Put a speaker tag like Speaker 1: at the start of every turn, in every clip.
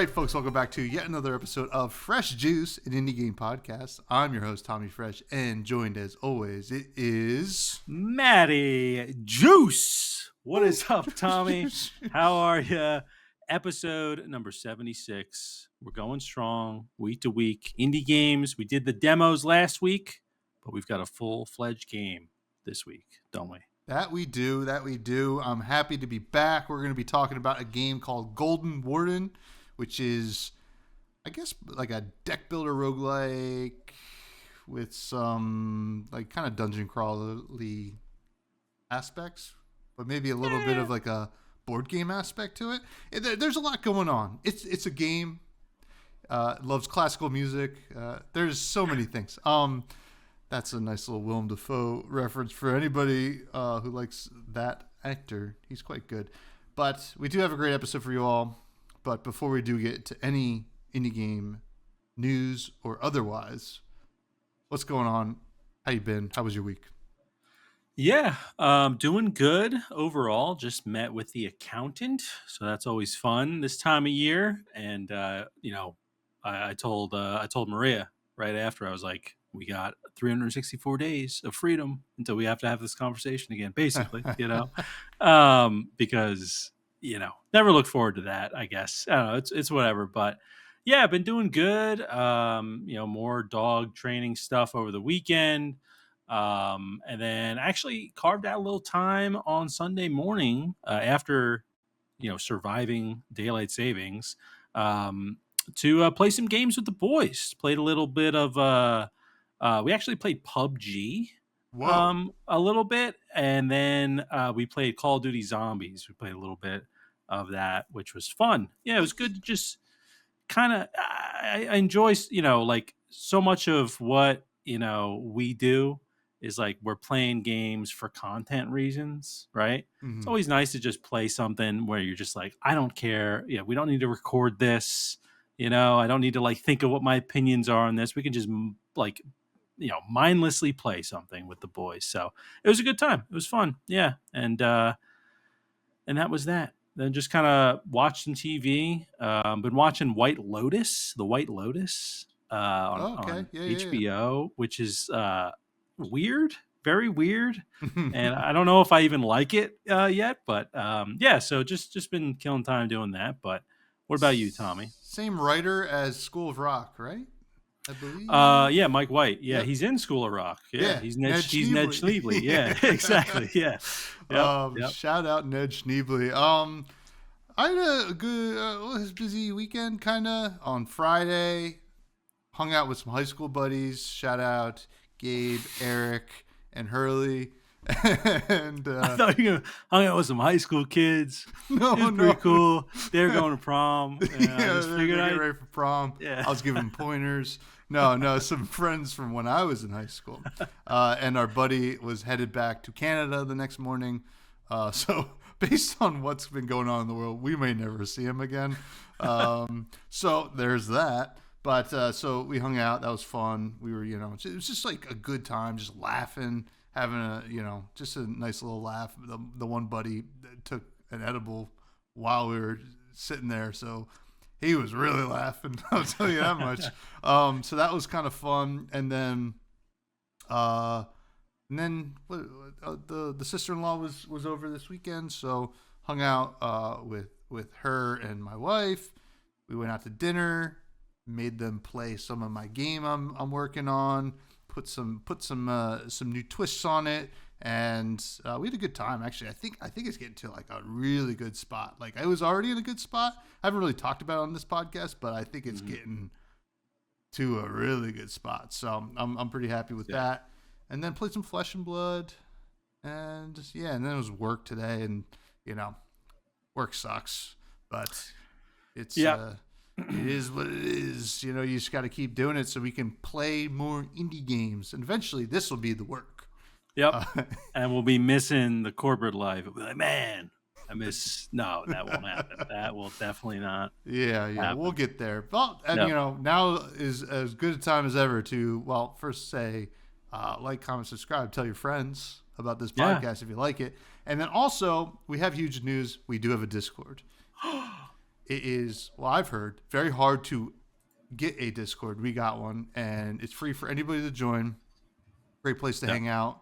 Speaker 1: right, folks, welcome back to yet another episode of Fresh Juice, an indie game podcast. I'm your host, Tommy Fresh, and joined as always, it is...
Speaker 2: Matty Juice. What is up, Tommy? How are you? Episode number 76. We're going strong, week to week. Indie games. We did the demos last week, but we've got a full-fledged game this week, don't we?
Speaker 1: That we do. I'm happy to be back. We're going to be talking about a game called Golden Warden, which is, I guess, like a deck builder roguelike with some like kind of dungeon crawly aspects, but maybe a little bit of like a board game aspect to it. There's a lot going on. It's a game. Loves classical music. There's so many things. That's a nice little Willem Dafoe reference for anybody who likes that actor. He's quite good. But we do have a great episode for you all. But before we do get to any indie game news or otherwise, what's going on? How you been? How was your week?
Speaker 2: Yeah, doing good overall. Just met with the accountant, so that's always fun this time of year. And I told Maria right after, I was like, we got 364 days of freedom until we have to have this conversation again, basically, because, never look forward to that, I guess. I don't know, it's whatever. But yeah, I've been doing good. More dog training stuff over the weekend. And then actually carved out a little time on Sunday morning after, surviving daylight savings to play some games with the boys. Played a little bit of... we actually played PUBG a little bit, and then we played Call of Duty Zombies. We played a little bit of that, which was fun. Yeah, it was good to just kind of... I enjoy, like so much of what, we do is like we're playing games for content reasons, right? Mm-hmm. It's always nice to just play something where you're just like, I don't care. Yeah, we don't need to record this. I don't need to like think of what my opinions are on this. We can just like... mindlessly play something with the boys. So it was a good time. It was fun. Yeah. And that was that. Then just kind of watched some TV. Been watching The White Lotus on HBO, which is weird, very weird. And I don't know if I even like it yet, but so just been killing time doing that. But what about you, Tommy?
Speaker 1: Same writer as School of Rock, right? I believe.
Speaker 2: Yeah, Mike White. Yeah, yep. He's in School of Rock. Yeah, he's Ned Schneebly. Yeah, exactly. Yeah. Yep.
Speaker 1: Shout out Ned Schneebly. I had a good, busy weekend, kind of. On Friday, hung out with some high school buddies. Shout out Gabe, Eric, and Hurley. And
Speaker 2: I thought you were hung out with some high school kids.
Speaker 1: No,
Speaker 2: pretty cool. They were going to prom.
Speaker 1: They're getting ready for prom. Yeah. I was giving pointers. No, some friends from when I was in high school. And our buddy was headed back to Canada the next morning. So based on what's been going on in the world, we may never see him again. So there's that. But so we hung out. That was fun. We were, it was just like a good time, just laughing. Having a, just a nice little laugh. The one buddy took an edible while we were sitting there, so he was really laughing. I'll tell you that much. So that was kind of fun. And then the sister-in-law was over this weekend, so hung out with her and my wife. We went out to dinner, made them play some of my game I'm working on. Put some new twists on it, and we had a good time. Actually, I think it's getting to like a really good spot. Like I was already in a good spot. I haven't really talked about it on this podcast, but I think it's getting to a really good spot. So I'm pretty happy with that. And then played some Flesh and Blood, and and then it was work today, and work sucks, but it's it is what it is. You just got to keep doing it so we can play more indie games. And eventually this will be the work.
Speaker 2: Yep. And we'll be missing the corporate life. We'll be like, man, I miss... No, that won't happen. That will definitely not happen.
Speaker 1: We'll get there. Well, and now is as good a time as ever to, first say, like, comment, subscribe, tell your friends about this podcast if you like it. And then also, we have huge news. We do have a Discord. it is, well, I've heard, very hard to get a Discord. We got one, and it's free for anybody to join. Great place to hang out.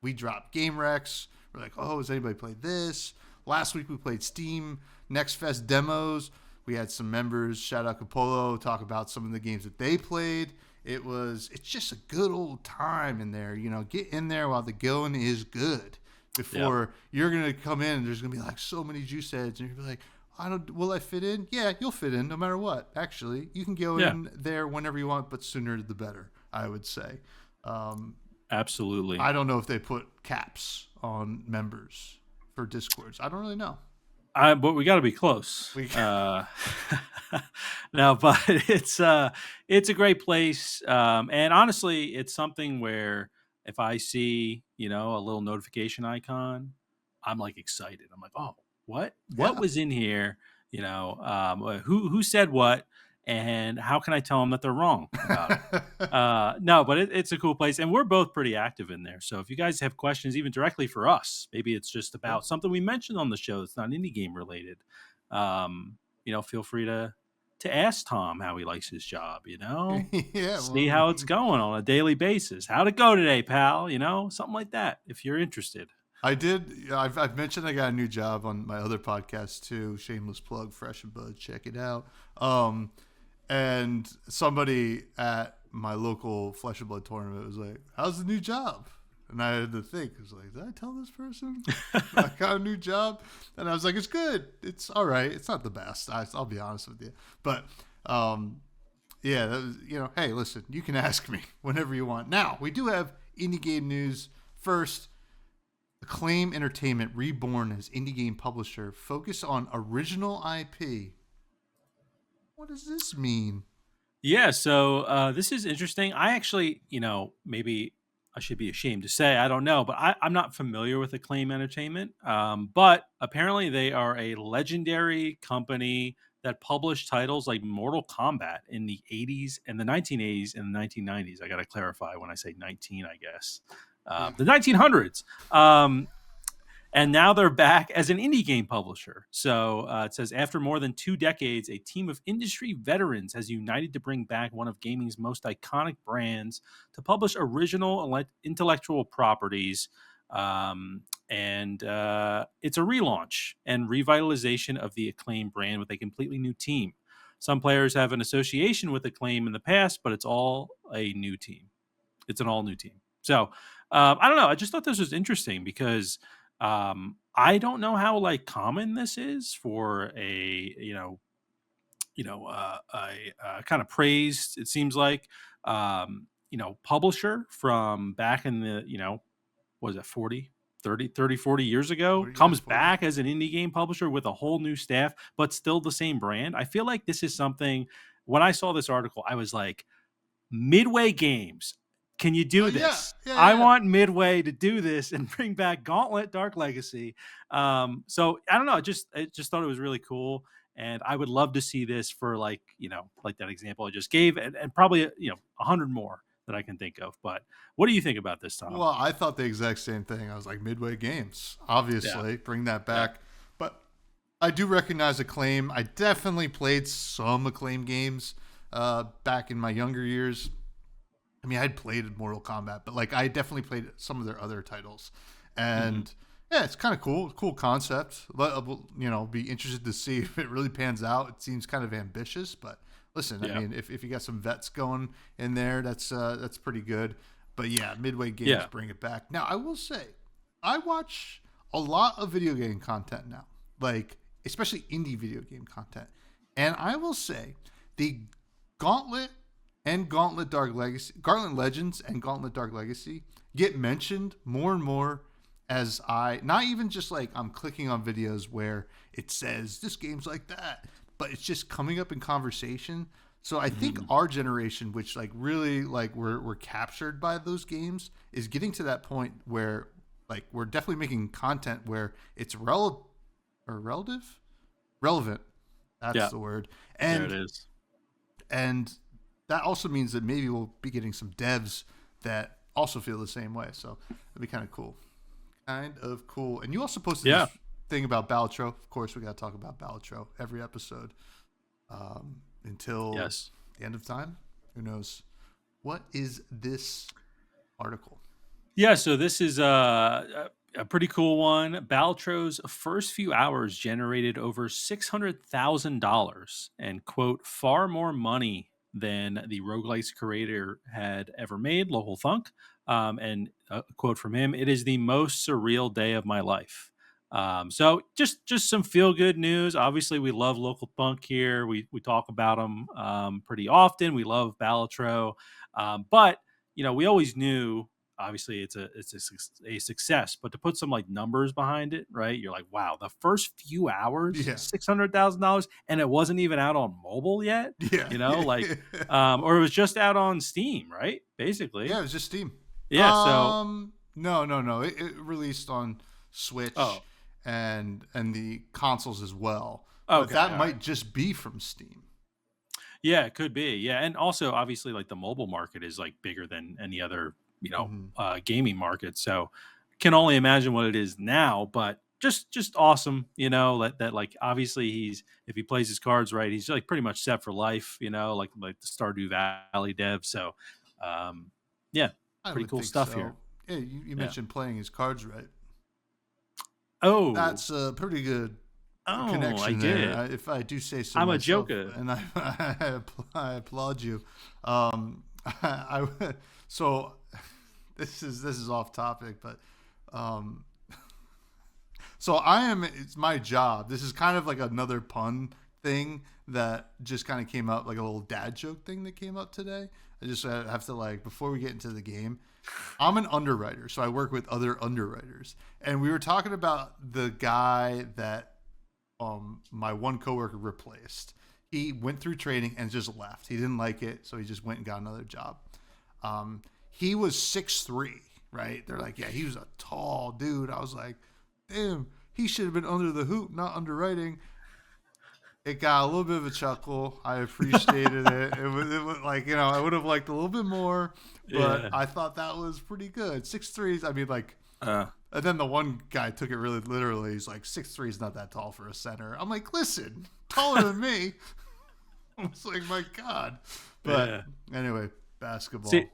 Speaker 1: We drop game recs. We're like, oh, has anybody played this? Last week we played Steam Next Fest demos. We had some members, shout out Capolo, talk about some of the games that they played. It's just a good old time in there. Get in there while the going is good before you're going to come in and there's going to be like so many juice heads and you're going to be like, will I fit in? Yeah, you'll fit in no matter what. Actually, you can go in there whenever you want, but sooner the better, I would say.
Speaker 2: Absolutely.
Speaker 1: I don't know if they put caps on members for Discords. I don't really know.
Speaker 2: But we got to be close. No, but it's a great place. And honestly, it's something where if I see, a little notification icon, I'm like excited. I'm like, oh, what was in here? Who said what? And how can I tell them that they're wrong about it? No, but it's a cool place. And we're both pretty active in there. So if you guys have questions, even directly for us, maybe it's just about something we mentioned on the show that's not indie game related. Feel free to ask Tom how he likes his job, see how it's going on a daily basis. How'd it go today, pal? Something like that, if you're interested.
Speaker 1: I did. I've mentioned I got a new job on my other podcast too. Shameless plug, Fresh and Bud. Check it out. And somebody at my local Flesh and Blood tournament was like, how's the new job? And I had to think. I was like, did I tell this person I got a new job? And I was like, it's good. It's all right. It's not the best. I'll be honest with you. But, that was, hey, listen, you can ask me whenever you want. Now, we do have indie game news. First, Acclaim Entertainment reborn as indie game publisher. Focus on original IP. What does this mean?
Speaker 2: Yeah, so this is interesting. I actually, maybe I should be ashamed to say, I don't know, but I'm not familiar with Acclaim Entertainment. But apparently they are a legendary company that published titles like Mortal Kombat in the 80s and the 1980s and the 1990s. I got to clarify when I say 19, I guess. The 1900s. And now they're back as an indie game publisher. So it says, after more than 2 decades, a team of industry veterans has united to bring back one of gaming's most iconic brands to publish original intellectual properties. And it's a relaunch and revitalization of the Acclaim brand with a completely new team. Some players have an association with Acclaim in the past, but it's all a new team. It's an all new team. So I don't know. I just thought this was interesting because I don't know how common this is for a kind of praised, it seems like, publisher from back in the, what is it, 40 years ago, comes back as an indie game publisher with a whole new staff, but still the same brand. I feel like this is something, when I saw this article, I was like, Midway Games, can you do this? I want Midway to do this and bring back Gauntlet Dark Legacy. So I don't know. I just thought it was really cool. And I would love to see this for like that example I just gave and probably, 100 more that I can think of. But what do you think about this, Tom?
Speaker 1: Well, I thought the exact same thing. I was like, Midway Games, obviously, bring that back. Yeah. But I do recognize Acclaim. I definitely played some Acclaim games back in my younger years. I mean, I'd played Mortal Kombat, but I definitely played some of their other titles. And it's kind of cool. Cool concept. Be interested to see if it really pans out. It seems kind of ambitious, but listen, I mean, if you got some vets going in there, that's pretty good. But yeah, Midway Games bring it back. Now, I will say, I watch a lot of video game content now, especially indie video game content. And I will say the Gauntlet and Gauntlet Legends and Gauntlet Dark Legacy get mentioned more and more as not even just I'm clicking on videos where it says this game's like that, but it's just coming up in conversation. So I think our generation, which really we're captured by those games, is getting to that point where we're definitely making content where it's relevant. That's the word. And
Speaker 2: there it is.
Speaker 1: And that also means that maybe we'll be getting some devs that also feel the same way. So it'd be kind of cool. And you also posted thing about Balatro, of course, we got to talk about Balatro every episode until the end of time. Who knows? What is this article?
Speaker 2: Yeah, so this is a pretty cool one. Baltro's first few hours generated over $600,000 and, quote, far more money than the roguelike's creator had ever made, Local Thunk. And a quote from him, "It is the most surreal day of my life." So just some feel good news. Obviously, we love Local Thunk here. We talk about him pretty often. We love Balatro, but we always knew. Obviously, it's a success, but to put some like numbers behind it, right? You're like, wow, the first few hours, $600,000, and it wasn't even out on mobile yet.
Speaker 1: Yeah,
Speaker 2: or it was just out on Steam, right? Basically,
Speaker 1: yeah, it was just Steam.
Speaker 2: Yeah. So
Speaker 1: no, it released on Switch and the consoles as well.
Speaker 2: Okay,
Speaker 1: but that might just be from Steam.
Speaker 2: Yeah, it could be. Yeah, and also obviously, like the mobile market is like bigger than any other gaming market. So can only imagine what it is now, but just awesome, that like obviously if he plays his cards right, he's like pretty much set for life, like the Stardew Valley dev. So pretty cool stuff here.
Speaker 1: Yeah, you mentioned playing his cards right.
Speaker 2: Oh,
Speaker 1: that's a pretty good connection.
Speaker 2: I did.
Speaker 1: If I do say so,
Speaker 2: I'm
Speaker 1: myself,
Speaker 2: a joker,
Speaker 1: and I applaud you. So this is off topic, but so it's my job. This is kind of like another pun thing that just kind of came up, like a little dad joke thing that came up today. I just have to, like, before we get into the game, I'm an underwriter, so I work with other underwriters, and we were talking about the guy that my one coworker replaced. He went through training and just left. He didn't like it, so he just went and got another job. He was 6'3", right? They're like, yeah, he was a tall dude. I was like, damn, he should have been under the hoop, not underwriting. It got a little bit of a chuckle. I appreciated it. It was like, I would have liked a little bit more, but I thought that was pretty good. 6'3", I mean, like, and then the one guy took it really literally. He's like, 6'3" is not that tall for a center. I'm like, listen, taller than me. I was like, my God. But anyway, basketball.
Speaker 2: See,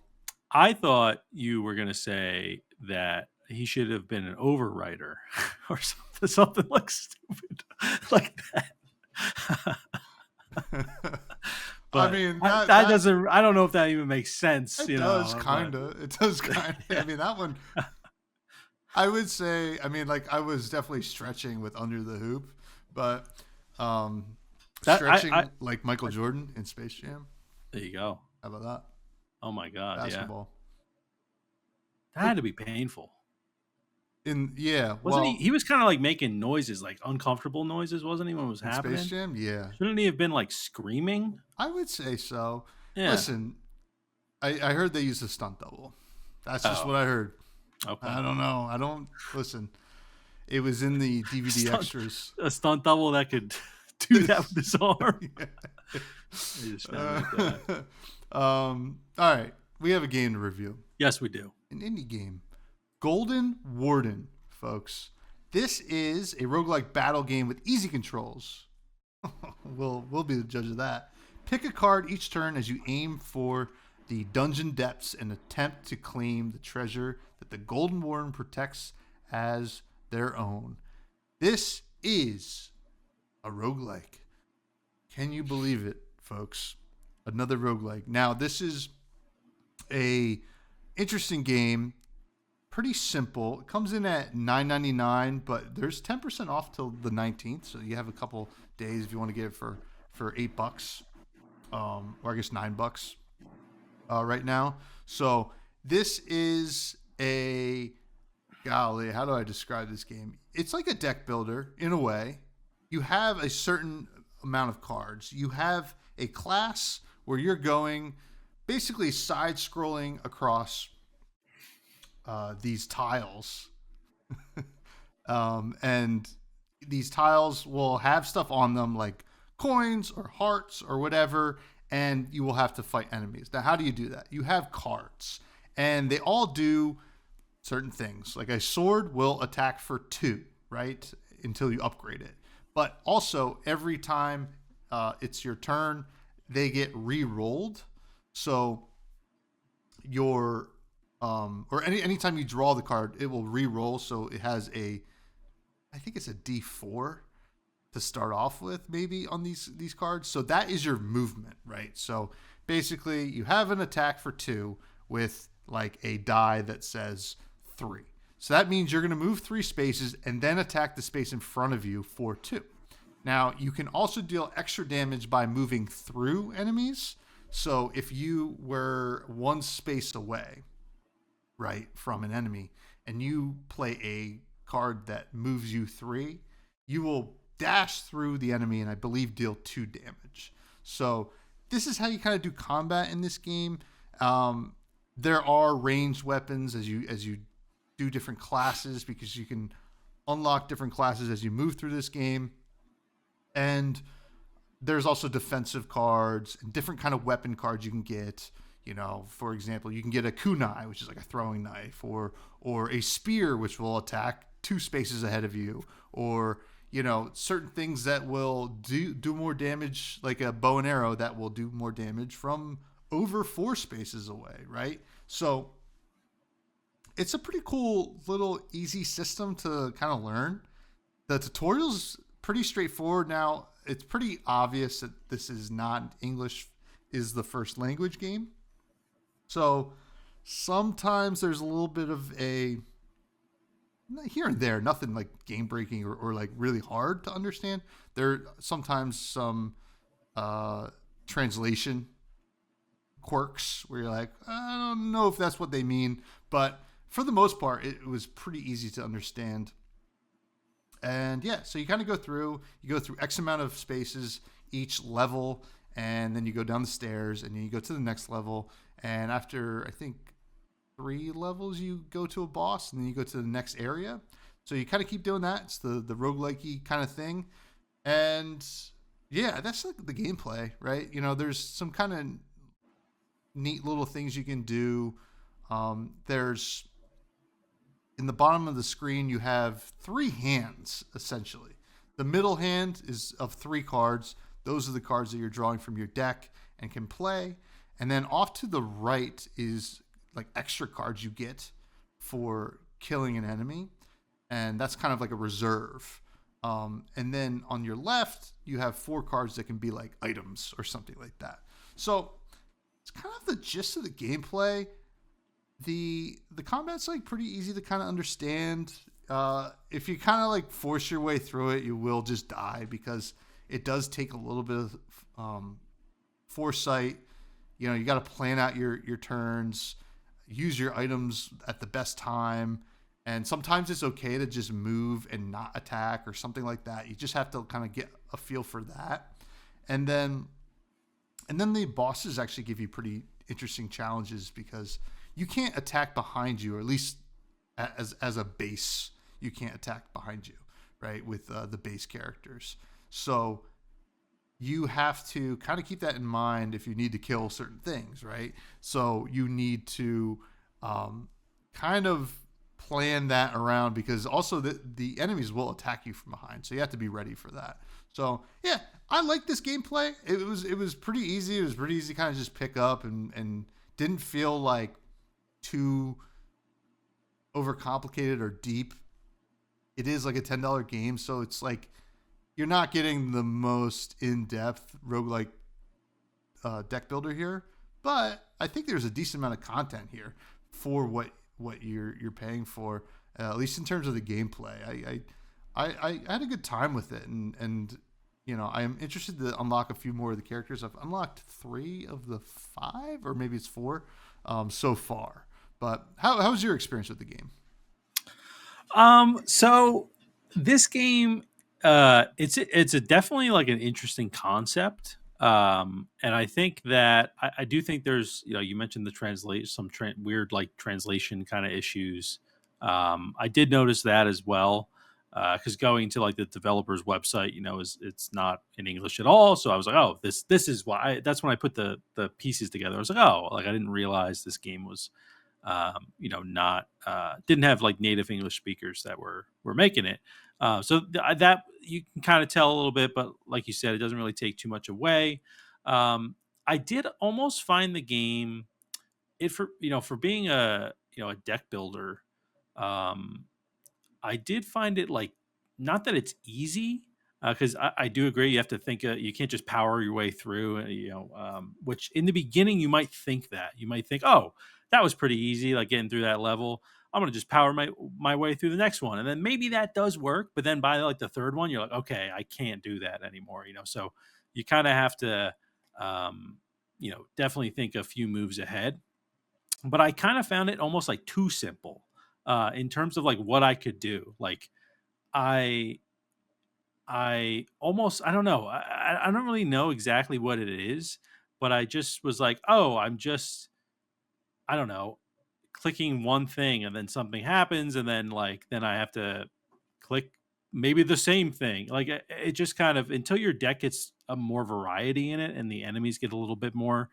Speaker 2: I thought you were going to say that he should have been an overwriter or something like stupid like that.
Speaker 1: But I mean,
Speaker 2: that doesn't. I don't know if that even makes sense.
Speaker 1: It does kind of. I mean, that one. I would say. I mean, like, I was definitely stretching with under the hoop, but stretching like Michael Jordan in Space Jam.
Speaker 2: There you go.
Speaker 1: How about that?
Speaker 2: Oh my God!
Speaker 1: Basketball.
Speaker 2: Yeah. That had to be painful.
Speaker 1: Wasn't
Speaker 2: he was kind of like making noises, like uncomfortable noises, wasn't he, when it was happening?
Speaker 1: Space Jam, yeah.
Speaker 2: Shouldn't he have been like screaming?
Speaker 1: I would say so.
Speaker 2: Yeah.
Speaker 1: Listen, I heard they used a stunt double. That's just what I heard.
Speaker 2: Okay.
Speaker 1: I don't know. I don't listen. It was in the DVD extras.
Speaker 2: A stunt double that could do that with his arm.
Speaker 1: All right. We have a game to review.
Speaker 2: Yes, we do.
Speaker 1: An indie game. Golden Warden, folks. This is a roguelike battle game with easy controls. We'll be the judge of that. Pick a card each turn as you aim for the dungeon depths and attempt to claim the treasure that the Golden Warden protects as their own. This is a roguelike. Can you believe it, folks? Another roguelike. Now, this is a interesting game. Pretty simple. It comes in at $9.99, but there's 10% off till the 19th, so you have a couple days if you want to get it for $8, or I guess $9 right now. So this is golly, how do I describe this game? It's like a deck builder in a way. You have a certain amount of cards. You have a class where you're going basically side-scrolling across these tiles. And these tiles will have stuff on them like coins or hearts or whatever, and you will have to fight enemies. Now, how do you do that? You have cards, and they all do certain things. Like a sword will attack for 2, right? until you upgrade it. But also every time it's your turn, they get re-rolled. So your or anytime you draw the card, it will re-roll. So it has I think it's a D4 to start off with, maybe on these cards. So that is your movement, right? So basically, you have an attack for 2 with like a die that says 3. So that means you're going to move 3 spaces and then attack the space in front of you for 2. Now, you can also deal extra damage by moving through enemies. So if you were 1 space away, right, from an enemy, and you play a card that moves you 3, you will dash through the enemy and I believe deal 2 damage. So this is how you kind of do combat in this game. There are ranged weapons as you do different classes, because you can unlock different classes as you move through this game. And there's also defensive cards and different kind of weapon cards you can get. You know, for example, you can get a kunai, which is like a throwing knife, or a spear, which will attack 2 spaces ahead of you, or, you know, certain things that will do more damage, like a bow and arrow that will do more damage from over 4 spaces away, right? So it's a pretty cool little easy system to kind of learn. The tutorial's pretty straightforward. Now, it's pretty obvious that this is not English is the first language game. So sometimes there's a little bit of a here and there, nothing like game breaking or like really hard to understand. There sometimes some translation quirks where you're like, I don't know if that's what they mean, but for the most part, it was pretty easy to understand. And yeah, so you kind of go through X amount of spaces each level, and then you go down the stairs, and then you go to the next level. And after, I think, 3 levels, you go to a boss, and then you go to the next area. So you kind of keep doing that. It's the roguelike kind of thing. And yeah, that's like the gameplay, right? You know, there's some kind of neat little things you can do. There's in the bottom of the screen, you have 3 hands, essentially. The middle hand is of 3 cards. Those are the cards that you're drawing from your deck and can play. And then off to the right is like extra cards you get for killing an enemy. And that's kind of like a reserve. And then on your left, you have 4 cards that can be like items or something like that. So it's kind of the gist of the gameplay. The combat's like pretty easy to kind of understand. If you kind of like force your way through it, you will just die, because it does take a little bit of foresight. You know, you got to plan out your turns, use your items at the best time, and sometimes it's okay to just move and not attack or something like that. You just have to kind of get a feel for that. And then the bosses actually give you pretty interesting challenges, because you can't attack behind you, or at least as a base, you can't attack behind you, right, with the base characters. So you have to kind of keep that in mind if you need to kill certain things, right? So you need to kind of plan that around, because also the enemies will attack you from behind. So you have to be ready for that. So yeah, I like this gameplay. It was pretty easy. It was pretty easy to kind of just pick up, and didn't feel like too overcomplicated or deep. It is like a $10 game, so it's like you're not getting the most in-depth roguelike deck builder here, but I think there's a decent amount of content here for what you're paying for, at least in terms of the gameplay. I had a good time with it, and you know, I am interested to unlock a few more of the characters. I've unlocked 3 of the 5, or maybe it's 4 so far. But how was your experience with the game?
Speaker 2: So this game, it's a definitely like an interesting concept. And I think that I do think there's, you know, you mentioned the weird like translation kind of issues. I did notice that as well. Because going to like the developer's website, you know, it's not in English at all. So I was like, oh, this is why. That's when I put the pieces together. I was like, oh, like I didn't realize this game was not didn't have like native English speakers that were making it. That you can kind of tell a little bit, but like you said, it doesn't really take too much away. I did almost find the game for being a deck builder. Um, I did find it like not that it's easy because I do agree you have to think you can't just power your way through. Which in the beginning you might think oh, that was pretty easy, like getting through that level. I'm gonna just power my way through the next one, and then maybe that does work. But then by like the third one, you're like, okay, I can't do that anymore. So you kind of have to, definitely think a few moves ahead. But I kind of found it almost like too simple in terms of like what I could do. Like I I don't know. I don't really know exactly what it is, but I just was like, oh, I'm just I don't know, clicking one thing and then something happens and then I have to click maybe the same thing. Like it just kind of until your deck gets a more variety in it and the enemies get a little bit more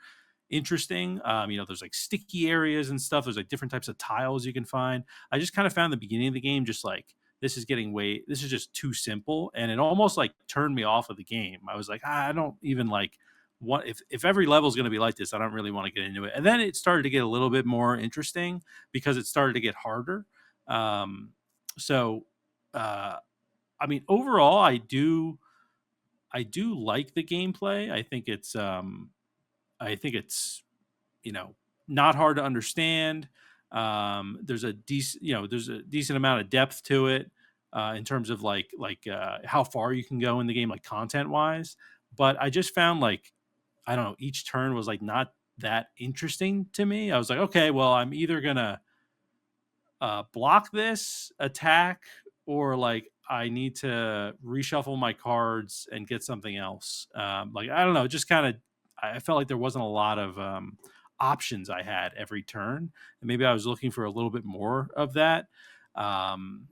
Speaker 2: interesting. There's like sticky areas and stuff. There's like different types of tiles you can find. I just kind of found the beginning of the game just like this is just too simple, and it almost like turned me off of the game. I was like, I don't even like what if every level is going to be like this. I don't really want to get into it. And then it started to get a little bit more interesting because it started to get harder. Um, so, I mean, overall, I do like the gameplay. I think it's not hard to understand. There's a decent amount of depth to it in terms of how far you can go in the game, like content wise. But I just found like I don't know, each turn was like not that interesting to me. I was like, okay, well, I'm either gonna block this attack or like I need to reshuffle my cards and get something else. Like I don't know, just kind of I felt like there wasn't a lot of options I had every turn, and maybe I was looking for a little bit more of that.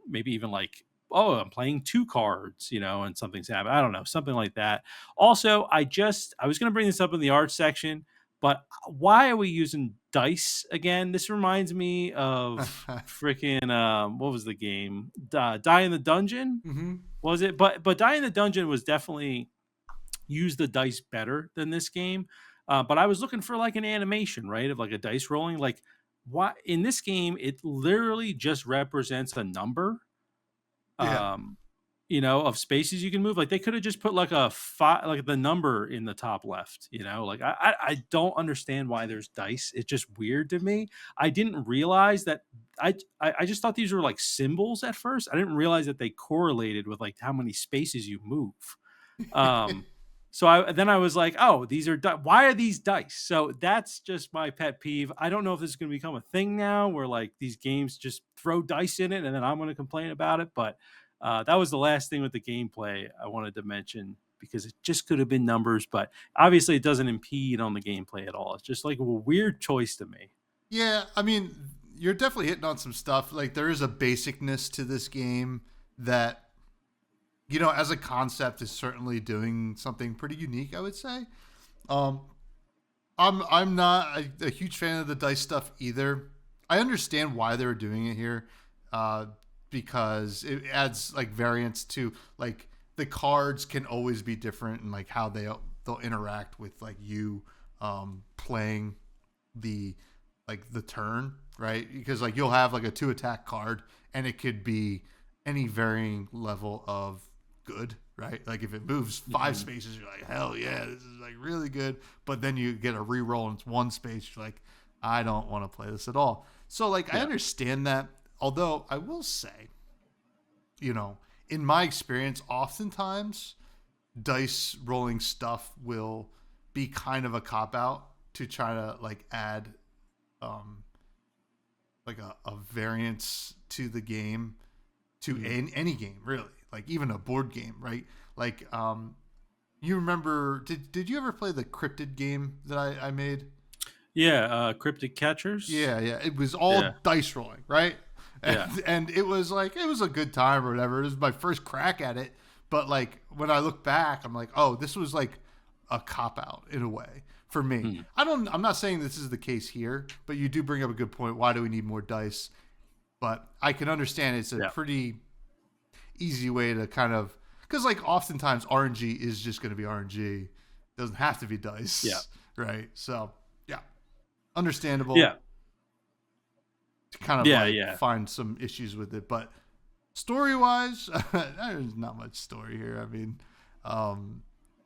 Speaker 2: Maybe even like, oh, I'm playing two cards, and something's happening. I don't know, something like that. Also, I was going to bring this up in the art section, but why are we using dice again? This reminds me of freaking what was the game? Die in the Dungeon,
Speaker 1: Mm-hmm.
Speaker 2: was it? But Die in the Dungeon was definitely use the dice better than this game. But I was looking for like an animation, right, of like a dice rolling. Like, why in this game it literally just represents a number,
Speaker 1: Yeah.
Speaker 2: of spaces you can move. Like they could have just put like like the number in the top left. Like I don't understand why there's dice. It's just weird to me. I didn't realize that. I just thought these were like symbols at first. I didn't realize that they correlated with like how many spaces you move. So I was like, oh, these are why are these dice? So that's just my pet peeve. I don't know if this is going to become a thing now where like these games just throw dice in it and then I'm going to complain about it. But that was the last thing with the gameplay I wanted to mention because it just could have been numbers. But obviously it doesn't impede on the gameplay at all. It's just like a weird choice to me.
Speaker 1: Yeah, I mean, you're definitely hitting on some stuff. Like there is a basicness to this game that as a concept is certainly doing something pretty unique, I would say. I'm not a huge fan of the dice stuff either. I understand why they're doing it here, because it adds like variance to like the cards can always be different and like how they'll interact with like you playing the turn, right? Because like you'll have like a 2 attack card and it could be any varying level of good, right? Like if it moves 5 spaces, you're like, hell yeah, this is like really good. But then you get a reroll and it's 1 space, you're like, I don't want to play this at all. So like I understand that. Although I will say, in my experience, oftentimes dice rolling stuff will be kind of a cop out to try to like add like a variance to the game, to any game really, like even a board game, right? Like you remember, did you ever play the cryptid game that I made?
Speaker 2: Yeah, Cryptic Catchers.
Speaker 1: Yeah, it was all dice rolling, right? And it was like it was a good time or whatever. It was my first crack at it, but like when I look back, I'm like, oh, this was like a cop out in a way for me. I'm not saying this is the case here, but you do bring up a good point. Why do we need more dice? But I can understand it's a pretty easy way to kind of, because like oftentimes RNG is just going to be RNG. It doesn't have to be dice.
Speaker 2: Yeah.
Speaker 1: Right. So yeah, understandable.
Speaker 2: Yeah.
Speaker 1: To kind of find some issues with it, but story wise, there's not much story here. I mean,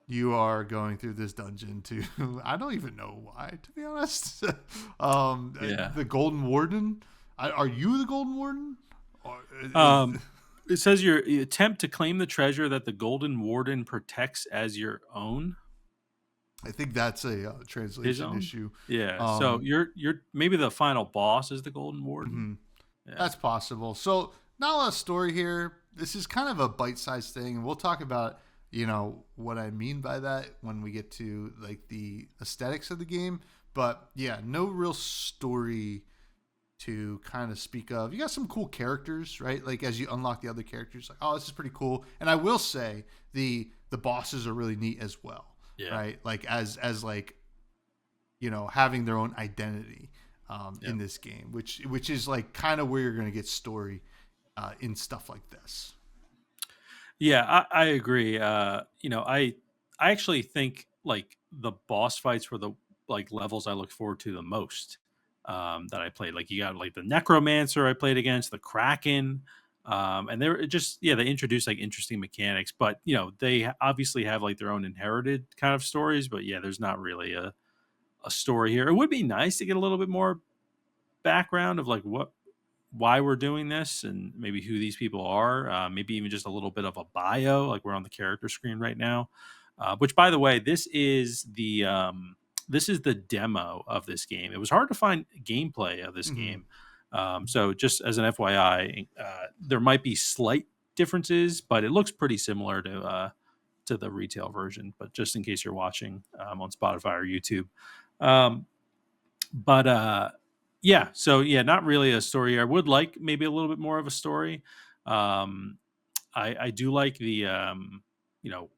Speaker 1: you are going through this dungeon to I don't even know why, to be honest. The Golden Warden. Are you the Golden Warden?
Speaker 2: It says you attempt to claim the treasure that the Golden Warden protects as your own.
Speaker 1: I think that's a translation issue.
Speaker 2: Yeah. So you're maybe the final boss is the Golden Warden.
Speaker 1: Mm-hmm. Yeah. That's possible. So not a lot of story here. This is kind of a bite-sized thing, and we'll talk about what I mean by that when we get to like the aesthetics of the game. But yeah, no real story to kind of speak of. You got some cool characters, right? Like as you unlock the other characters, like, oh, this is pretty cool. And I will say the bosses are really neat as well. Yeah. Right. Like as like, having their own identity in this game, which is like kind of where you're going to get story in stuff like this.
Speaker 2: Yeah, I agree. I actually think like the boss fights were the like levels I look forward to the most that I played. Like you got like the Necromancer I played against, the Kraken, and they're just they introduced like interesting mechanics, but they obviously have like their own inherited kind of stories. But there's not really a story here. It would be nice to get a little bit more background of like why we're doing this and maybe who these people are, maybe even just a little bit of a bio, like we're on the character screen right now, which by the way, this is the demo of this game. It was hard to find gameplay of this game. So just as an FYI, there might be slight differences, but it looks pretty similar to the retail version, but just in case you're watching on Spotify or YouTube. So not really a story here. I would like maybe a little bit more of a story. I do like the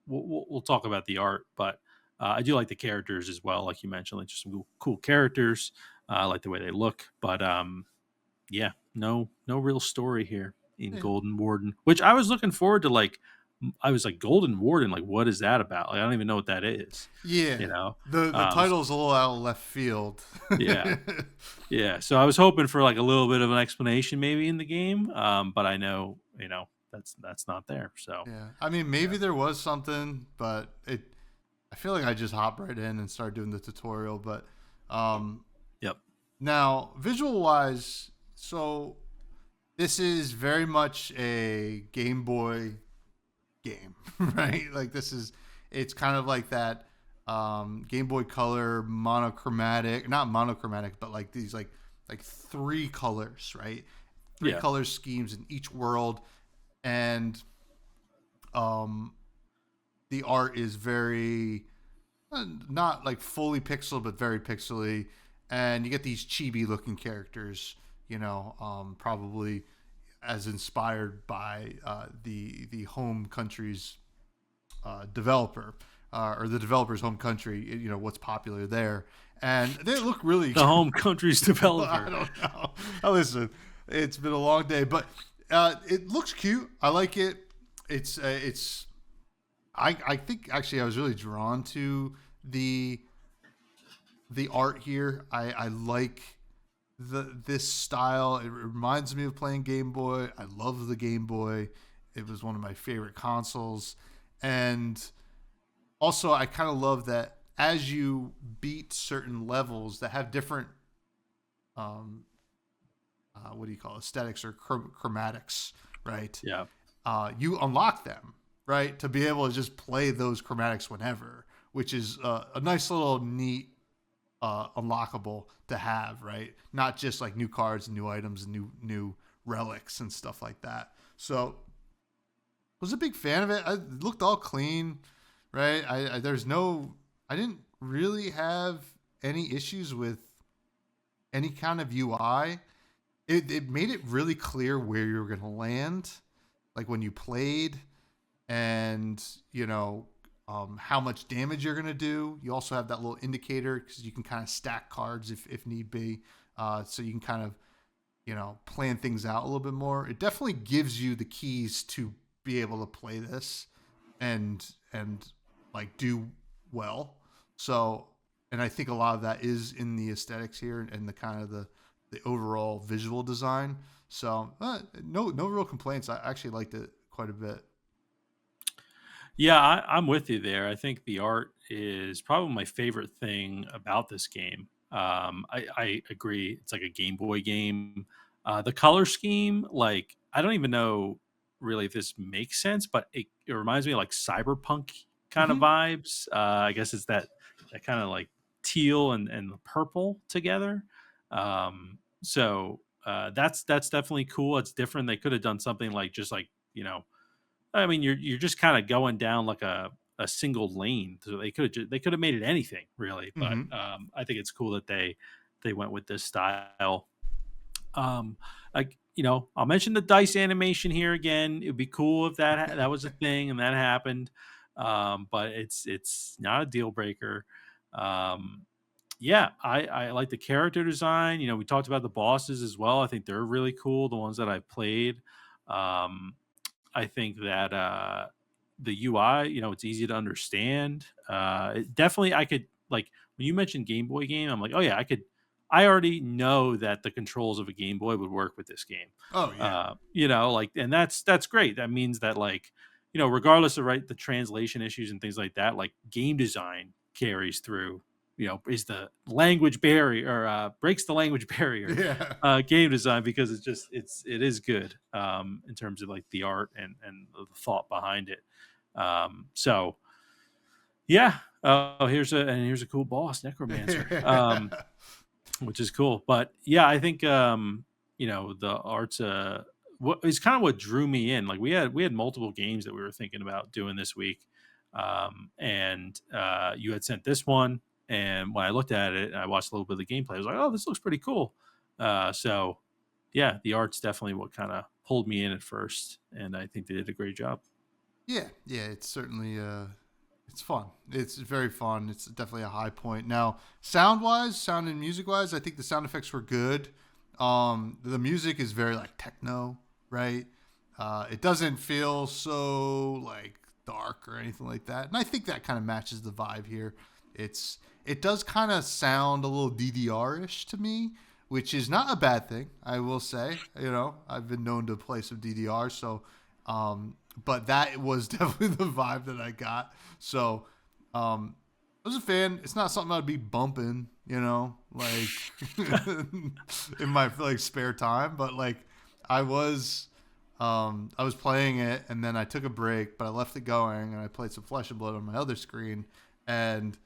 Speaker 2: we'll talk about the art, but I do like the characters as well, like you mentioned, like just some cool characters. I like the way they look, but no real story here in Golden Warden, which I was looking forward to. Like I was like, Golden Warden, like what is that about? Like I don't even know what that is.
Speaker 1: Yeah, the title's a little out of left field.
Speaker 2: Yeah. So I was hoping for like a little bit of an explanation maybe in the game, but I know that's not there. So
Speaker 1: yeah, I mean maybe there was something, but I feel like I just hopped right in and started doing the tutorial. But now visual wise, so this is very much a Game Boy game, right? Like it's kind of like that Game Boy Color monochromatic, not monochromatic, but like these like three colors, right? Three color schemes in each world, and the art is very not like fully pixel, but very pixely, and you get these chibi looking characters, probably as inspired by the home country's developer, or the developer's home country, what's popular there. And they look really...
Speaker 2: The home country's developer.
Speaker 1: I don't know. Listen, it's been a long day, but it looks cute. I like it. I think actually I was really drawn to the art here. I like this style. It reminds me of playing Game Boy. I love the Game Boy. It was one of my favorite consoles. And also I kind of love that as you beat certain levels that have different aesthetics or chromatics, right?
Speaker 2: Yeah.
Speaker 1: You unlock them, right, to be able to just play those chromatics whenever, which is a nice little neat unlockable to have, right? Not just like new cards and new items and new relics and stuff like that. So I was a big fan of it. It looked all clean, right? I didn't really have any issues with any kind of UI. It made it really clear where you were going to land, like when you played, and how much damage you're going to do. You also have that little indicator because you can kind of stack cards if need be. So you can kind of, plan things out a little bit more. It definitely gives you the keys to be able to play this and like do well. So, and I think a lot of that is in the aesthetics here and the kind of the overall visual design. So no real complaints. I actually liked it quite a bit.
Speaker 2: Yeah, I'm with you there. I think the art is probably my favorite thing about this game. I agree. It's like a Game Boy game. The color scheme, like, I don't even know really if this makes sense, but it reminds me of like cyberpunk kind of
Speaker 1: Hmm.
Speaker 2: vibes. I guess it's that kind of like teal and the purple together. So that's definitely cool. It's different. They could have done something like just like I mean, you're just kind of going down like a single lane. So they could have made it anything really, but
Speaker 1: Hmm.
Speaker 2: I think it's cool that they went with this style. Like I'll mention the dice animation here again. It'd be cool if that was a thing and that happened, but it's not a deal breaker. Um, yeah, I like the character design. We talked about the bosses as well. I think they're really cool. The ones that I played. Um, I think that the UI, it's easy to understand. Definitely, I could like when you mentioned Game Boy game, I'm like, oh yeah, I could. I already know that the controls of a Game Boy would work with this game.
Speaker 1: Oh yeah.
Speaker 2: Like, and that's great. That means that like, regardless of the translation issues and things like that, like game design carries through. Is the language barrier or breaks the language barrier
Speaker 1: Yeah.
Speaker 2: game design because it is good in terms of like the art and the thought behind it. So yeah. Oh, here's a cool boss necromancer, which is cool. But yeah, I think the art's what is kind of what drew me in. Like we had multiple games that we were thinking about doing this week, and you had sent this one. And when I looked at it and I watched a little bit of the gameplay, I was like, "Oh, this looks pretty cool." So, yeah, the art's definitely what kind of pulled me in at first, and I think they did a great job.
Speaker 1: Yeah. It's certainly it's fun. It's very fun. It's definitely a high point. Now, sound and music wise, I think the sound effects were good. The music is very like techno, right? It doesn't feel so like dark or anything like that, and I think that kind of matches the vibe here. It does kind of sound a little DDR-ish to me, which is not a bad thing. I will say, I've been known to play some DDR, so but that was definitely the vibe that I got. So I was a fan. It's not something I'd be bumping, like in my like spare time, but like I was I was playing it and then I took a break, but I left it going and I played some Flesh and Blood on my other screen and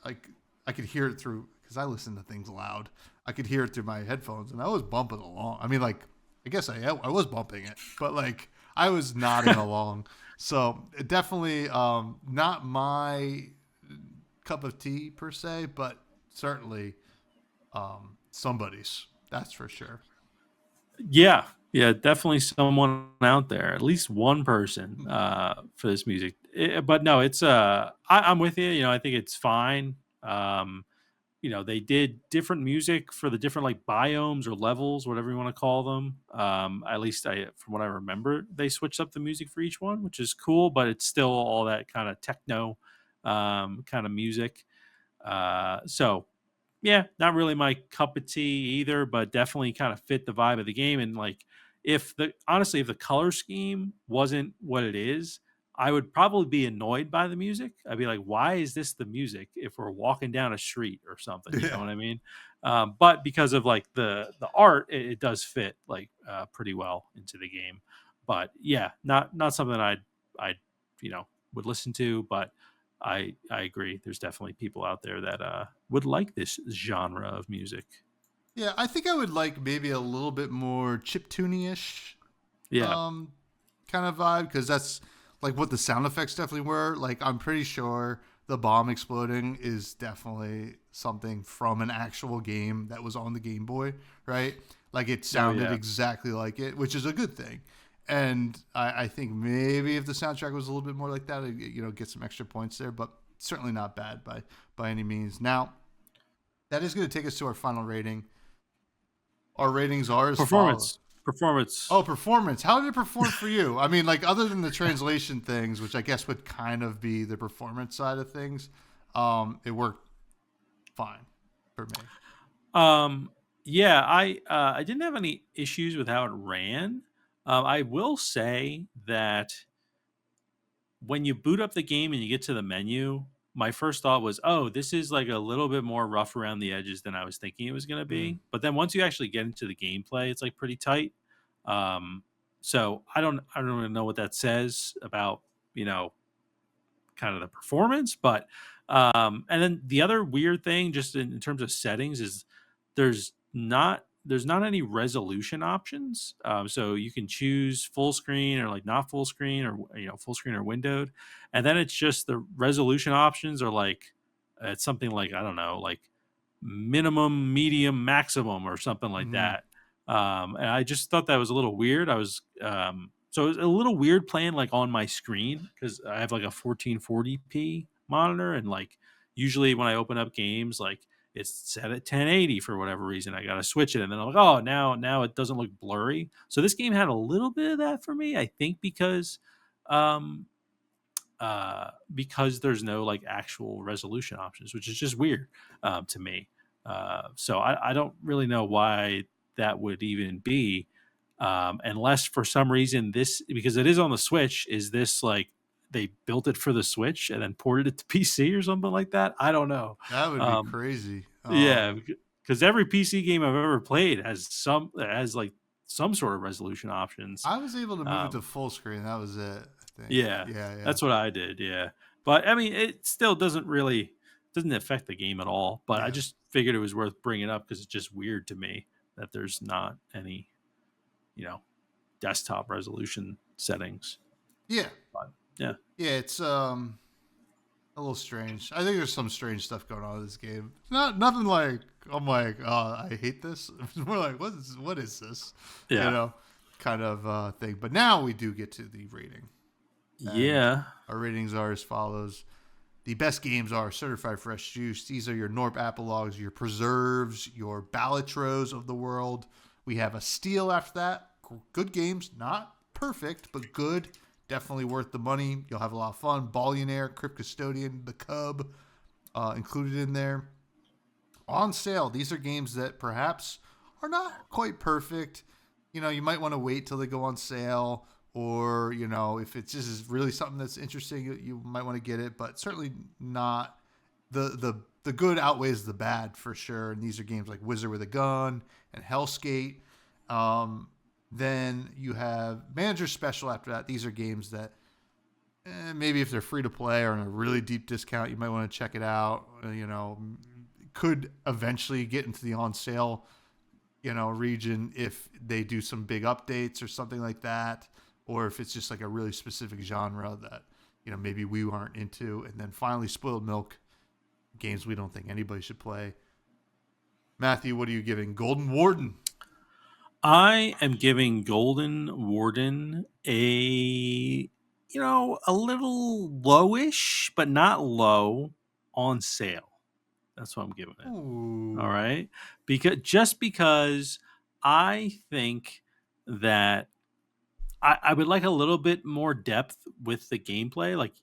Speaker 1: like I could hear it through because I listen to things loud. I could hear it through my headphones and I was bumping along. I mean, like I guess I was bumping it, but like I was nodding along. So definitely not my cup of tea per se, but certainly somebody's. That's for sure.
Speaker 2: Yeah, yeah, definitely someone out there, at least one person for this music. But no, it's I'm with you. I think it's fine. Um, they did different music for the different like biomes or levels, whatever you want to call them. At least from what I remember, they switched up the music for each one, which is cool, but it's still all that kind of techno kind of music. So yeah, not really my cup of tea either, but definitely kind of fit the vibe of the game. And like, if the color scheme wasn't what it is, I would probably be annoyed by the music. I'd be like, why is this the music if we're walking down a street or something? You know
Speaker 1: Yeah.
Speaker 2: what I mean? But because of like the art, it does fit like pretty well into the game. But yeah, not something I would listen to, but I agree. There's definitely people out there that would like this genre of music.
Speaker 1: Yeah, I think I would like maybe a little bit more chiptune ish
Speaker 2: Yeah.
Speaker 1: um, kind of vibe because that's like what the sound effects definitely were. Like, I'm pretty sure the bomb exploding is definitely something from an actual game that was on the Game Boy, right? Like, it
Speaker 2: Oh
Speaker 1: sounded
Speaker 2: yeah.
Speaker 1: exactly like it, which is a good thing. and I think maybe if the soundtrack was a little bit more like that, get some extra points there. But certainly not bad by any means. Now that is going to take us to our final rating. Our ratings are as follows.
Speaker 2: Performance.
Speaker 1: Oh, performance. How did it perform for you? I mean, like other than the translation things, which I guess would kind of be the performance side of things, it worked fine for me.
Speaker 2: Yeah, I didn't have any issues with how it ran. I will say that when you boot up the game and you get to the menu, my first thought was, "Oh, this is like a little bit more rough around the edges than I was thinking it was going to
Speaker 1: Mm.
Speaker 2: be." But then once you actually get into the gameplay, it's like pretty tight. Um, so I don't really know what that says about you know kind of the performance, but and then the other weird thing, just in terms of settings, is there's not any resolution options. So you can choose full screen or like not full screen, or full screen or windowed, and then it's just the resolution options are like it's something like, I don't know, like minimum, medium, maximum, or something like
Speaker 1: Mm.
Speaker 2: that. And I just thought that was a little weird. So it was a little weird playing like on my screen because I have like a 1440p monitor, and like usually when I open up games, like it's set at 1080 for whatever reason. I gotta switch it, and then I'm like, oh, now it doesn't look blurry. So this game had a little bit of that for me, I think, um, because there's no like actual resolution options, which is just weird to me. So I don't really know why that would even be, unless for some reason this, because it is on the Switch, is this like they built it for the Switch and then ported it to PC or something like that? I don't know.
Speaker 1: That would be
Speaker 2: Um,
Speaker 1: crazy.
Speaker 2: yeah, because every PC game I've ever played has like some sort of resolution options.
Speaker 1: I was able to move it to
Speaker 2: Um,
Speaker 1: full screen. That was it. I think.
Speaker 2: yeah,
Speaker 1: Yeah, yeah,
Speaker 2: that's what I did. Yeah, but I mean, it still doesn't affect the game at all. But I
Speaker 1: yeah,
Speaker 2: just figured it was worth bringing up because it's just weird to me that there's not any, you know, desktop resolution settings.
Speaker 1: yeah,
Speaker 2: But yeah,
Speaker 1: yeah. It's a little strange. I think there's some strange stuff going on in this game. It's not nothing like I'm like, oh, I hate this. It's more like what is this? You
Speaker 2: yeah,
Speaker 1: know, kind of thing. But now we do get to the rating. And
Speaker 2: yeah.
Speaker 1: our ratings are as follows. The best games are Certified Fresh Juice. These are your Norp Apologues, your Preserves, your Ballatros of the world. We have a Steel after that. Good games, not perfect, but good. Definitely worth the money. You'll have a lot of fun. Ballionaire, Crypt Custodian, The Cub, included in there. On sale, these are games that perhaps are not quite perfect. You might want to wait till they go on sale, or if it's just is really something that's interesting, you might want to get it. But certainly not the good outweighs the bad for sure. And these are games like Wizard with a Gun and Hellskate. Then you have Manager Special after that. These are games that maybe if they're free to play or in a really deep discount, you might want to check it out. Could eventually get into the on sale, region if they do some big updates or something like that, or if it's just like a really specific genre that maybe we aren't into. And then finally, Spoiled Milk, games we don't think anybody should play. Matthew, what are you giving Golden Warden?
Speaker 2: I am giving Golden Warden a little lowish, but not low, on sale. That's what I'm giving it.
Speaker 1: Ooh.
Speaker 2: All right. Because I think that I would like a little bit more depth with the gameplay. Like,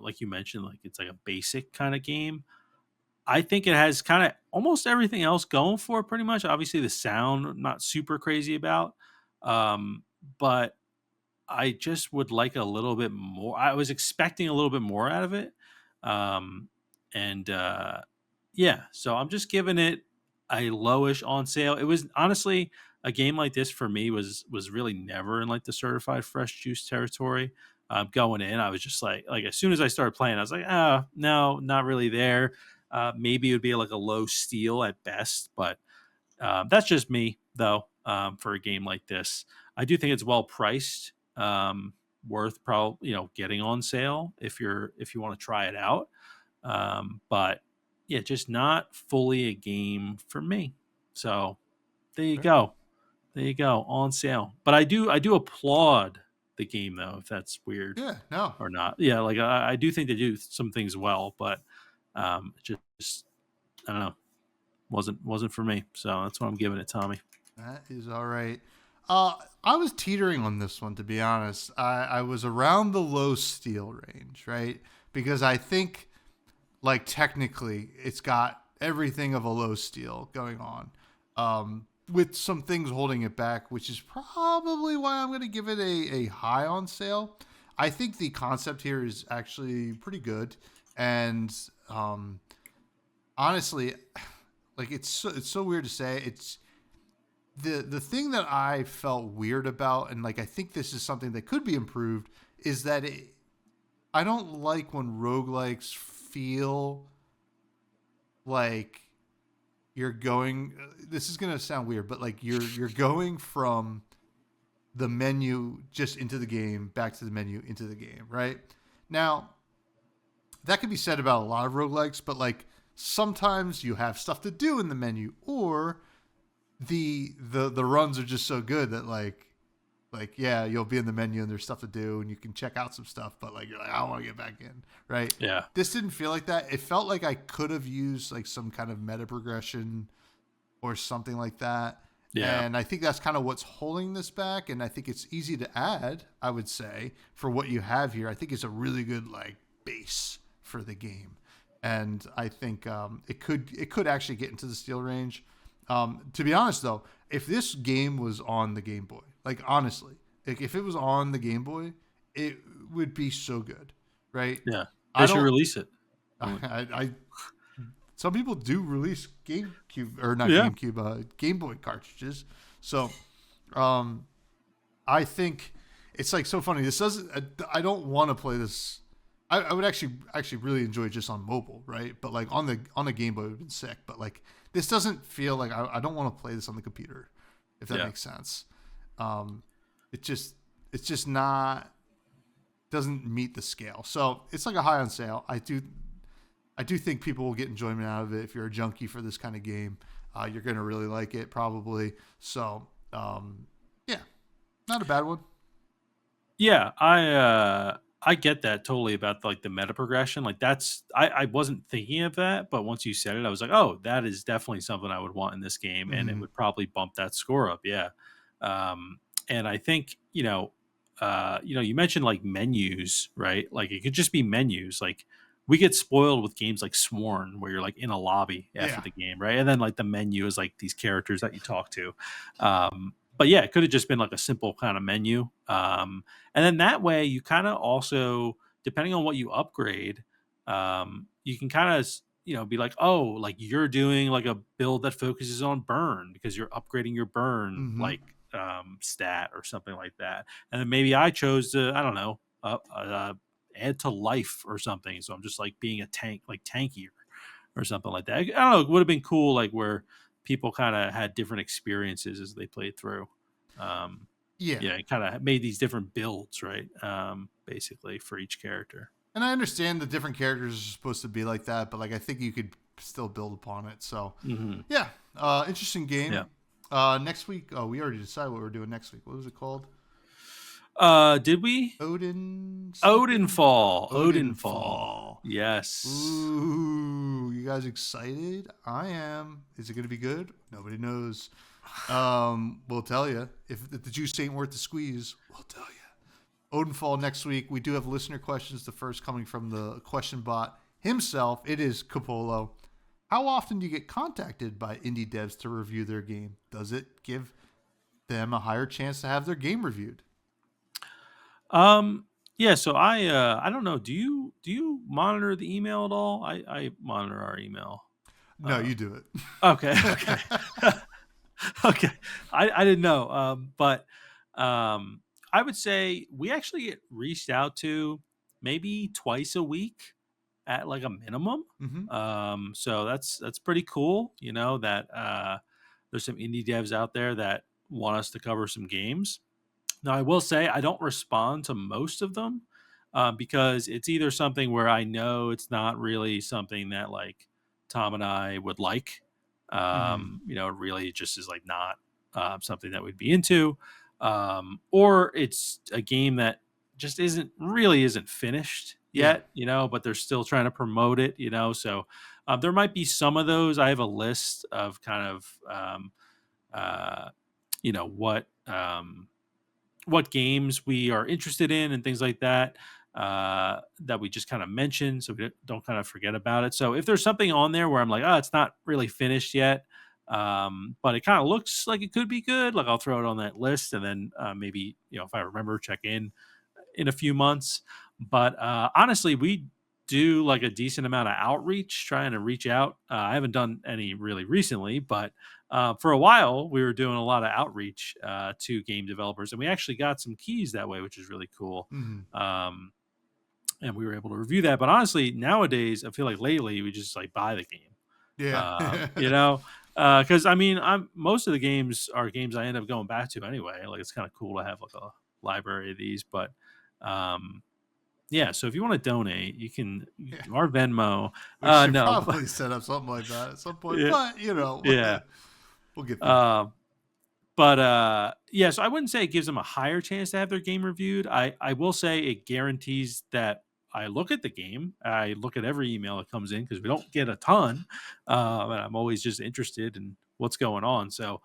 Speaker 2: like you mentioned, like it's like a basic kind of game. I think it has kind of almost everything else going for it pretty much. Obviously the sound, I'm not super crazy about. But I just would like a little bit more. I was expecting a little bit more out of it. Um, and Yeah, so I'm just giving it a lowish on sale. It was honestly a game like this for me was really never in like the certified fresh juice territory. Going in, I was just like as soon as I started playing, I was like, no, not really there. Maybe it would be like a low steal at best, but that's just me though. For a game like this, I do think it's well priced, worth probably getting on sale if you want to try it out. But yeah, just not fully a game for me. So there you
Speaker 1: Sure.
Speaker 2: go. There you go, on sale. But I do applaud the game though, if that's weird
Speaker 1: Yeah, no,
Speaker 2: or not. Yeah, like I do think they do some things well, but just I don't know, wasn't for me. So that's what I'm giving it, Tommy.
Speaker 1: that is all right. I was teetering on this one, to be honest. I was around the low steel range, right? Because I think, like, technically, it's got everything of a low steel going on, with some things holding it back, which is probably why I'm going to give it a high on sale. I think the concept here is actually pretty good, and honestly, like it's so weird to say. It's the thing that I felt weird about, and like I think this is something that could be improved, is that I don't like when roguelikes feel like you're going. This is gonna sound weird, but like you're going from the menu just into the game, back to the menu into the game, right? Now, that could be said about a lot of roguelikes, but like sometimes you have stuff to do in the menu, or the runs are just so good that like yeah, you'll be in the menu and there's stuff to do and you can check out some stuff, but like you're like, I don't want to get back in, right?
Speaker 2: Yeah.
Speaker 1: This didn't feel like that. It felt like I could have used like some kind of meta progression or something like that.
Speaker 2: Yeah.
Speaker 1: And I think that's kind of what's holding this back. And I think it's easy to add, I would say, for what you have here. I think it's a really good like base for the game. And I think it could actually get into the steel range. To be honest, though, if this game was on the Game Boy, like honestly, like if it was on the Game Boy, it would be so good, right?
Speaker 2: Yeah.
Speaker 1: I
Speaker 2: They should
Speaker 1: don't.
Speaker 2: release it.
Speaker 1: I some people do release GameCube or not
Speaker 2: Yeah.
Speaker 1: GameCube, Game Boy cartridges. So, I think it's like so funny. This doesn't. I don't want to play this. I would actually really enjoy it just on mobile, right? But like on the Game Boy, it would have been sick. But like this doesn't feel like I don't want to play this on the computer, if that makes sense. It's just not doesn't meet the scale. So it's like a high on sale. I do think people will get enjoyment out of it. If you're a junkie for this kind of game, you're gonna really like it probably. So yeah, not a bad one.
Speaker 2: Yeah, I get that totally about like the meta progression. Like that's I wasn't thinking of that, but once you said it, I was like, oh, that is definitely something I would want in this game, and it
Speaker 1: Mm-hmm.
Speaker 2: would probably bump that score up. Yeah, and I think you mentioned like menus, right? Like it could just be menus. Like we get spoiled with games like Sworn, where you're like in a lobby after
Speaker 1: Yeah.
Speaker 2: the game, right? And then like the menu is like these characters that you talk to. But yeah, it could have just been like a simple kind of menu. And then that way, you kind of also, depending on what you upgrade, you can kind of, be like, oh, like you're doing like a build that focuses on burn because you're upgrading your burn
Speaker 1: Mm-hmm.
Speaker 2: like stat or something like that. And then maybe I chose to, I don't know, add to life or something. So I'm just like being a tank, like tankier or something like that. I don't know. It would have been cool, like where people kind of had different experiences as they played through. Um,
Speaker 1: Yeah.
Speaker 2: yeah, it kind of made these different builds, right? Basically for each character.
Speaker 1: And I understand the different characters are supposed to be like that, but like I think you could still build upon it. So
Speaker 2: Mm-hmm.
Speaker 1: yeah, interesting game.
Speaker 2: Yeah.
Speaker 1: Next week, we already decided what we're doing next week. What was it called?
Speaker 2: Did we?
Speaker 1: Odin.
Speaker 2: Odinfall.
Speaker 1: Odinfall.
Speaker 2: Yes.
Speaker 1: Ooh, you guys excited? I am. Is it going to be good? Nobody knows. We'll tell you. If the juice ain't worth the squeeze, we'll tell you. Odinfall next week. We do have listener questions. The first coming from the question bot himself. It is Capolo. How often do you get contacted by indie devs to review their game? Does it give them a higher chance to have their game reviewed?
Speaker 2: Yeah, so I don't know. Do you monitor the email at all? I monitor our email.
Speaker 1: No, you do it.
Speaker 2: Okay, okay. Okay. I didn't know. But I would say we actually get reached out to maybe twice a week at like a minimum.
Speaker 1: Mm-hmm.
Speaker 2: So that's pretty cool, that there's some indie devs out there that want us to cover some games. Now, I will say I don't respond to most of them because it's either something where I know it's not really something that like Tom and I would like.
Speaker 1: Mm-hmm.
Speaker 2: It really just is like not something that we'd be into. or it's a game that just isn't finished
Speaker 1: Yeah.
Speaker 2: yet, but they're still trying to promote it, so there might be some of those. I have a list of kind of uh, you know what games we are interested in and things like that, that we just kind of mention, so we don't kind of forget about it. So if there's something on there where I'm like, oh, it's not really finished yet, but it kind of looks like it could be good, like I'll throw it on that list, and then maybe if I remember, check in a few months. But honestly, we do like a decent amount of outreach, trying to reach out. I haven't done any really recently, but for a while we were doing a lot of outreach to game developers, and we actually got some keys that way, which is really cool.
Speaker 1: Mhm.
Speaker 2: And we were able to review that. But honestly, nowadays, I feel like lately we just like buy the game.
Speaker 1: Yeah.
Speaker 2: Because I mean, I'm most of the games are games I end up going back to anyway. Like it's kind of cool to have like a library of these, but um, yeah. So if you want to donate, you can
Speaker 1: Yeah.
Speaker 2: our Venmo.
Speaker 1: We should
Speaker 2: No,
Speaker 1: probably set up something like that at some point,
Speaker 2: yeah,
Speaker 1: but
Speaker 2: yeah.
Speaker 1: we'll get there.
Speaker 2: Yeah. So I wouldn't say it gives them a higher chance to have their game reviewed. I will say it guarantees that I look at the game. I look at every email that comes in because we don't get a ton, and I'm always just interested in what's going on. So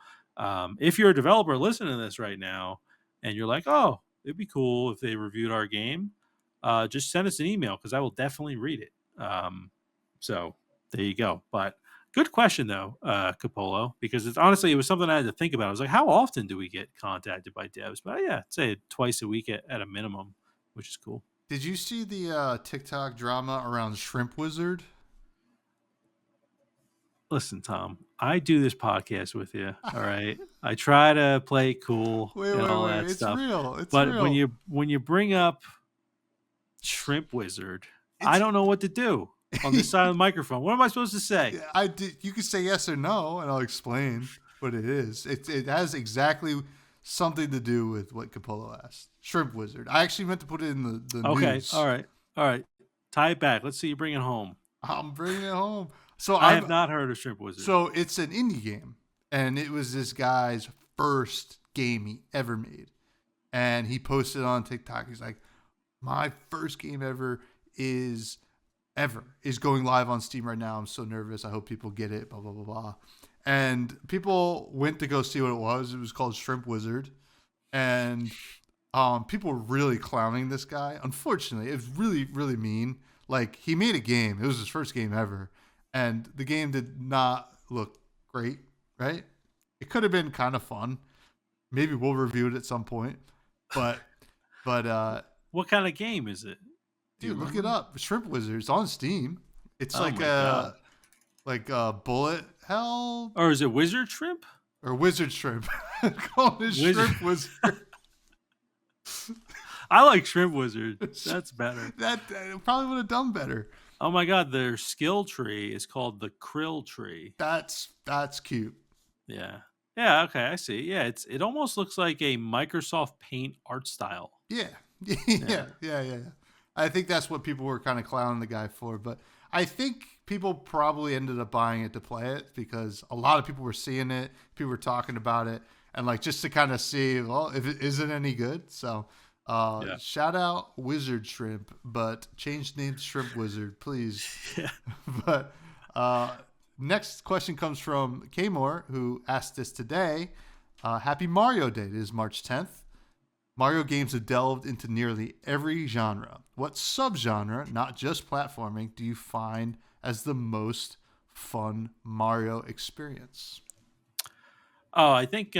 Speaker 2: if you're a developer listening to this right now and you're like, oh, it'd be cool if they reviewed our game, just send us an email because I will definitely read it. So there you go. But good question though, Capolo, because it was something I had to think about. I was like, how often do we get contacted by devs? But yeah, I'd say twice a week at a minimum, which is cool.
Speaker 1: Did you see the TikTok drama around Shrimp Wizard?
Speaker 2: Listen, Tom, I do this podcast with you. All right, I try to play cool and all that
Speaker 1: It's
Speaker 2: stuff.
Speaker 1: real. It's
Speaker 2: But
Speaker 1: real.
Speaker 2: when you bring up Shrimp Wizard, I don't know what to do on this side of the microphone. What am I supposed to say?
Speaker 1: I did. You can say yes or no, and I'll explain what it is. It has exactly something to do with what Capolo asked. Shrimp Wizard. I actually meant to put it in the
Speaker 2: Okay,
Speaker 1: news.
Speaker 2: all right. Tie it back. Let's see you bring it home.
Speaker 1: I'm bringing it home. So
Speaker 2: I have not heard of Shrimp Wizard.
Speaker 1: So it's an indie game, and it was this guy's first game he ever made, and he posted on TikTok. He's like, "My first game ever is going live on Steam right now. I'm so nervous. I hope people get it." Blah blah blah blah. And people went to go see what it was. It was called Shrimp Wizard, and people were really clowning this guy. Unfortunately, it was really really mean. Like, he made a game. It was his first game ever. And the game did not look great, right? It could have been kind of fun. Maybe we'll review it at some point. But
Speaker 2: what kind of game is it?
Speaker 1: Dude, look it up. Shrimp Wizard. It's on Steam. It's
Speaker 2: Oh my God.
Speaker 1: bullet hell
Speaker 2: Or is it Wizard Shrimp?
Speaker 1: or wizard shrimp. Call it Shrimp Wizard.
Speaker 2: I like Shrimp Wizard. That's better.
Speaker 1: That probably would have done better.
Speaker 2: Oh my God, their skill tree is called the Krill tree.
Speaker 1: That's cute.
Speaker 2: Yeah. Yeah, okay, I see. Yeah, it almost looks like a Microsoft Paint art style.
Speaker 1: Yeah. Yeah. I think that's what people were kind of clowning the guy for, but I think people probably ended up buying it to play it because a lot of people were seeing it, people were talking about it, and like just to kind of see, well, if it isn't any good. So shout out Wizard Shrimp, but change the name to Shrimp Wizard, please.
Speaker 2: Yeah.
Speaker 1: But next question comes from K-Moore, who asked this today. Happy Mario Day. It is March 10th. Mario games have delved into nearly every genre. What subgenre, not just platforming, do you find as the most fun Mario experience?
Speaker 2: Oh, I think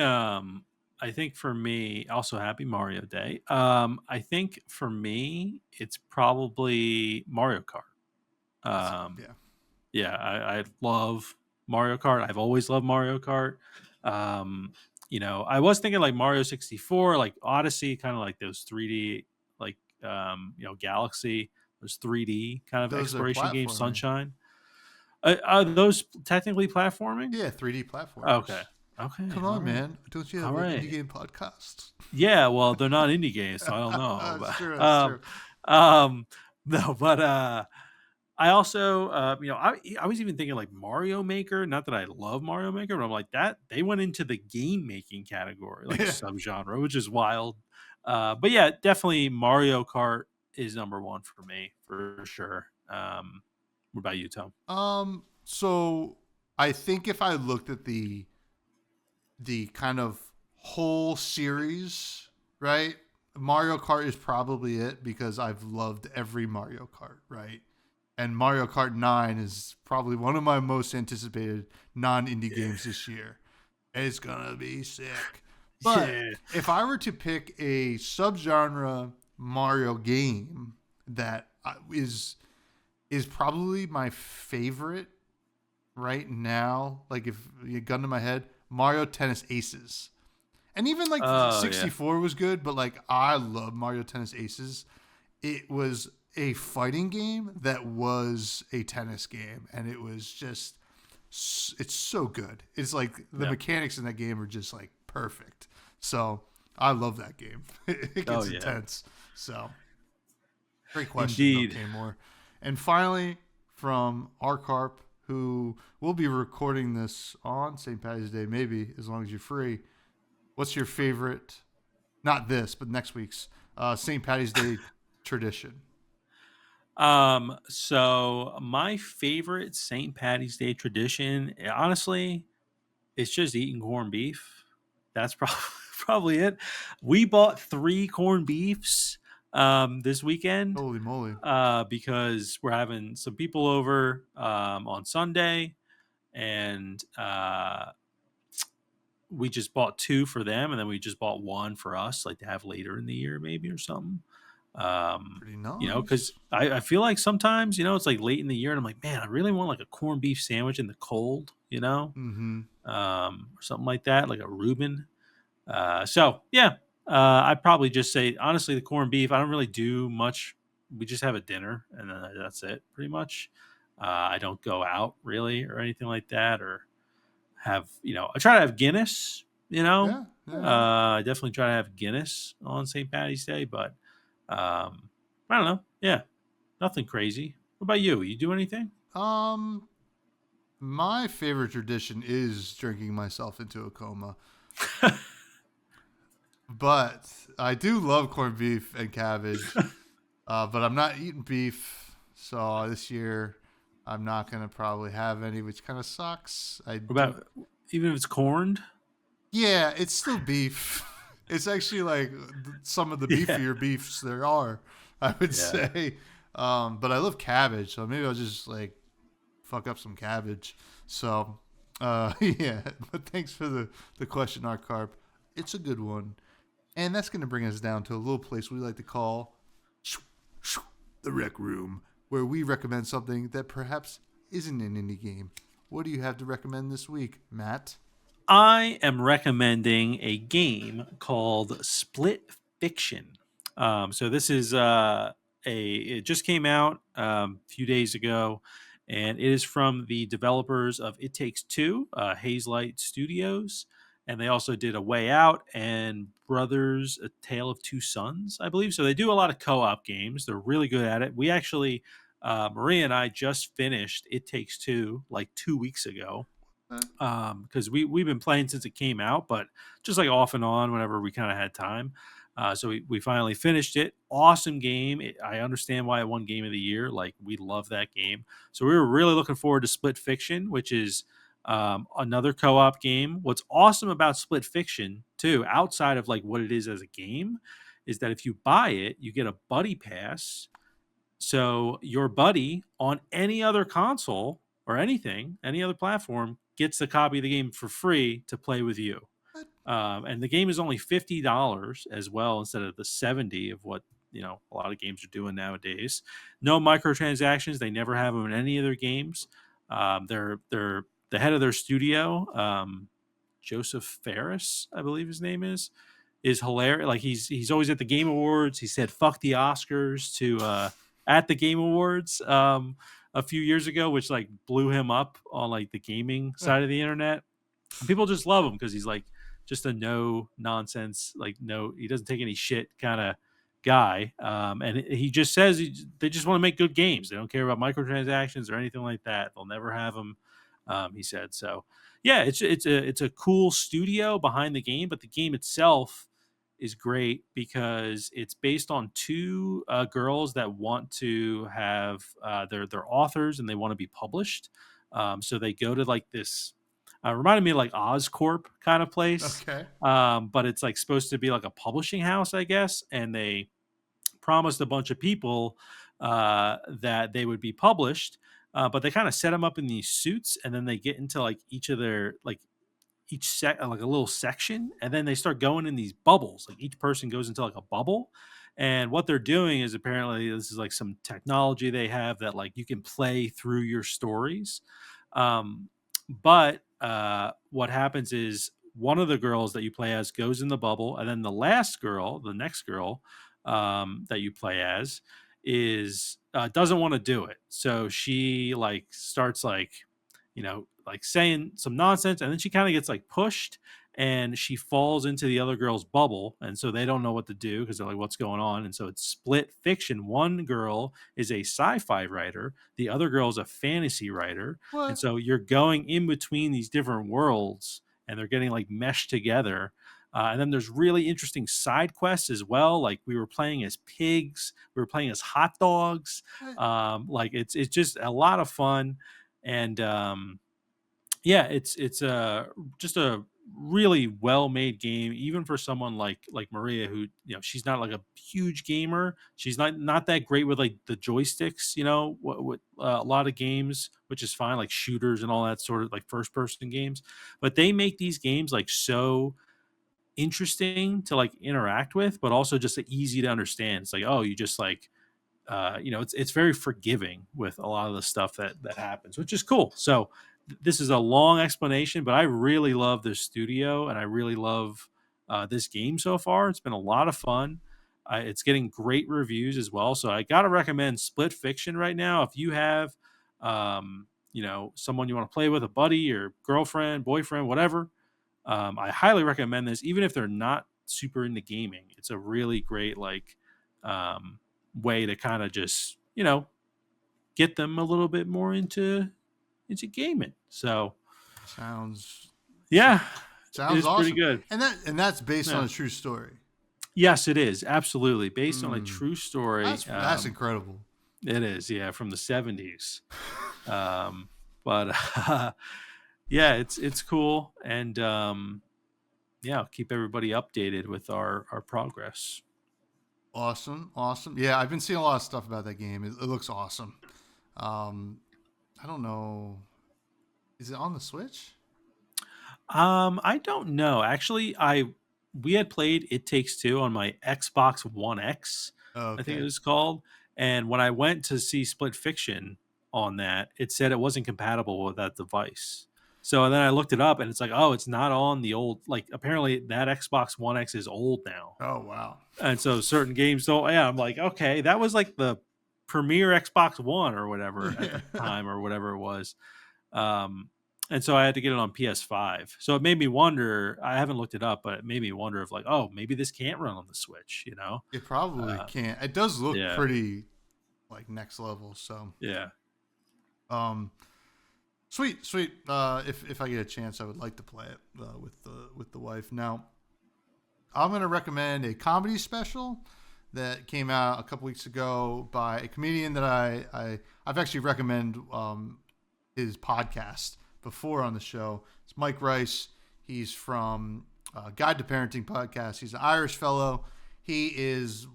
Speaker 2: for me, also happy Mario Day. I think for me, it's probably Mario Kart. Yeah, I love Mario Kart. I've always loved Mario Kart. I was thinking like Mario 64, like Odyssey, kind of like those 3D, like Galaxy, those 3D kind of
Speaker 1: Those are
Speaker 2: exploration games,
Speaker 1: platforming.
Speaker 2: Sunshine. Are those technically platforming?
Speaker 1: Yeah, 3D platformers.
Speaker 2: Okay.
Speaker 1: Come on, man. Don't you have an indie game podcast?
Speaker 2: Yeah, well, they're not indie games, so I don't know.
Speaker 1: That's true.
Speaker 2: No, but I also, I was even thinking like Mario Maker. Not that I love Mario Maker, but I'm like that they went into the game making category, like a
Speaker 1: Yeah.
Speaker 2: subgenre, which is wild. But yeah, definitely Mario Kart is number one for me for sure. What about you, Tom?
Speaker 1: So I think if I looked at the kind of whole series, right? Mario Kart is probably it because I've loved every Mario Kart, right? And Mario Kart 9 is probably one of my most anticipated non-indie
Speaker 2: Yeah.
Speaker 1: games this year. It's going to be sick. But
Speaker 2: Yeah.
Speaker 1: if I were to pick a subgenre Mario game that is probably my favorite right now, like if you gun to my head, Mario Tennis Aces. And even like
Speaker 2: Oh yeah.
Speaker 1: 64 was good, but like I love Mario Tennis Aces. It was a fighting game that was a tennis game, and it was just it's so good. It's like the
Speaker 2: Yeah.
Speaker 1: mechanics in that game are just like perfect. So I love that game. It
Speaker 2: Oh
Speaker 1: gets
Speaker 2: yeah.
Speaker 1: intense. So great question though,
Speaker 2: Indeed.
Speaker 1: Tamor. And finally, from our carp, who will be recording this on St. Patty's Day, maybe as long as you're free. What's your favorite? Not this, but next week's St. Patty's Day tradition.
Speaker 2: So my favorite St. Patty's Day tradition, honestly, it's just eating corned beef. That's probably probably it. We bought 3 corned beefs this weekend
Speaker 1: Holy moly!
Speaker 2: because we're having some people over on Sunday, and we just bought 2 for them, and then we just bought 1 for us, like to have later in the year, maybe or something. Um,
Speaker 1: Pretty
Speaker 2: because
Speaker 1: nice.
Speaker 2: I feel like sometimes, it's like late in the year, and I'm like, man, I really want like a corned beef sandwich in the cold,
Speaker 1: Mm-hmm.
Speaker 2: or something like that, like a Reuben. So yeah, I'd probably just say honestly, the corned beef. I don't really do much. We just have a dinner, and then that's it, pretty much. I don't go out really or anything like that, or have I try to have Guinness.
Speaker 1: Yeah, yeah,
Speaker 2: I definitely try to have Guinness on St. Patty's Day, but I don't know. Yeah, nothing crazy. What about you? You do anything?
Speaker 1: yeah. My favorite tradition is drinking myself into a coma, but I do love corned beef and cabbage. But I'm not eating beef, so this year I'm not gonna probably have any, which kind of sucks. I
Speaker 2: What
Speaker 1: do.
Speaker 2: about even if it's corned?
Speaker 1: Yeah, it's still beef. It's actually like some of the
Speaker 2: Yeah,
Speaker 1: beefier beefs there are, I would
Speaker 2: yeah.
Speaker 1: say. But I love cabbage, so maybe I'll just like fuck up some cabbage. So, yeah. But thanks for the question, our carp. It's a good one, and that's gonna bring us down to a little place we like to call the rec room, where we recommend something that perhaps isn't an indie game. What do you have to recommend this week, Matt?
Speaker 2: I am recommending a game called Split Fiction. So this is it just came out a few days ago, and it is from the developers of It Takes Two, Hazelight Studios, and they also did A Way Out and Brothers: A Tale of Two Sons, I believe. So they do a lot of co-op games. They're really good at it. We actually, Maria and I just finished It Takes Two like 2 weeks ago
Speaker 1: Uh,
Speaker 2: because we've been playing since it came out, but just like off and on whenever we kind of had time. So we finally finished it. Awesome game. I understand why it won Game of the Year. Like we love that game. So we were really looking forward to Split Fiction, which is another co-op game. What's awesome about Split Fiction too, outside of like what it is as a game, is that if you buy it, you get a buddy pass, so your buddy on any other console or anything, any other platform, gets a copy of the game for free to play with you.
Speaker 1: what?
Speaker 2: And the game is only $50 as well instead of the 70 of what a lot of games are doing nowadays. No microtransactions. They never have them in any of their games. They're the head of their studio, Joseph Ferris, I believe his name is hilarious. Like he's always at the Game Awards. He said "fuck the Oscars" to at the Game Awards a few years ago, which like blew him up on like the gaming side of the internet. And people just love him because he's like just a no nonsense, like no, he doesn't take any shit kind of guy, and he just says they just want to make good games. They don't care about microtransactions or anything like that. They'll never have them. He said so. Yeah, it's a cool studio behind the game, but the game itself is great because it's based on two girls that want to have they're authors and they want to be published. So they go to like this reminded me of like Oscorp kind of place.
Speaker 1: Okay.
Speaker 2: But it's like supposed to be like a publishing house, I guess, and they promised a bunch of people that they would be published, but they kind of set them up in these suits, and then they get into like each of their like like a little section, and then they start going in these bubbles. Like each person goes into like a bubble, and what they're doing is apparently this is like some technology they have that like you can play through your stories. But what happens is one of the girls that you play as goes in the bubble, and then the next girl that you play as is doesn't want to do it. So she like starts like like saying some nonsense, and then she kind of gets like pushed and she falls into the other girl's bubble, and so they don't know what to do because they're like, what's going on? And so it's split fiction. One girl is a sci-fi writer, the other girl is a fantasy writer, and
Speaker 1: What?
Speaker 2: so you're going in between these different worlds and they're getting like meshed together. And then there's really interesting side quests as well. Like we were playing as pigs, we were playing as hot dogs.
Speaker 1: What?
Speaker 2: Like it's just a lot of fun, and yeah, it's just a really well made game, even for someone like Maria, who she's not like a huge gamer. She's not that great with like the joysticks. What a lot of games, which is fine, like shooters and all that sort of like first person games. But they make these games like so interesting to like interact with, but also just easy to understand. It's like, oh, you just like it's very forgiving with a lot of the stuff that happens, which is cool. So this is a long explanation, but I really love this studio and I really love this game so far. It's been a lot of fun. It's getting great reviews as well. So I got to recommend Split Fiction right now. If you have, someone you want to play with, a buddy or girlfriend, boyfriend, whatever, I highly recommend this, even if they're not super into gaming. It's a really great way to kind of just get them a little bit more into gaming. So
Speaker 1: Sounds
Speaker 2: yeah, it
Speaker 1: sounds
Speaker 2: is pretty
Speaker 1: awesome.
Speaker 2: good.
Speaker 1: And that's based on
Speaker 2: Yeah.
Speaker 1: a true story.
Speaker 2: Yes, it is absolutely based on a
Speaker 1: Mm,
Speaker 2: true story.
Speaker 1: that's incredible.
Speaker 2: It is, yeah, from the 70s. But yeah, it's cool, and yeah, I'll keep everybody updated with our progress.
Speaker 1: Awesome, awesome. Yeah, I've been seeing a lot of stuff about that game. It looks awesome. Um, I don't know. Is it on the Switch?
Speaker 2: I don't know. Actually, we had played It Takes Two on my Xbox One X,
Speaker 1: Oh,
Speaker 2: I think it
Speaker 1: okay.
Speaker 2: was called. And when I went to see Split Fiction on that, it said it wasn't compatible with that device. So then I looked it up and it's like, oh, it's not on the old, like apparently that Xbox One X is old now.
Speaker 1: Oh, wow.
Speaker 2: And so certain games don't, yeah, I'm like, okay, that was like the premier Xbox One or whatever at the
Speaker 1: Yeah.
Speaker 2: time or whatever it was. Um, and so I had to get it on PS5. So it made me wonder. I haven't looked it up, but it made me wonder if like, oh, maybe this can't run on the Switch.
Speaker 1: It probably
Speaker 2: Uh,
Speaker 1: can't. It does look
Speaker 2: yeah,
Speaker 1: pretty like next level. So,
Speaker 2: yeah.
Speaker 1: um, sweet, sweet. If I get a chance, I would like to play it with the wife. Now, I'm gonna recommend a comedy special that came out a couple weeks ago by a comedian that I've actually recommended his podcast before on the show. It's Mike Rice. He's from Guide to Parenting podcast. He's an Irish fellow. He is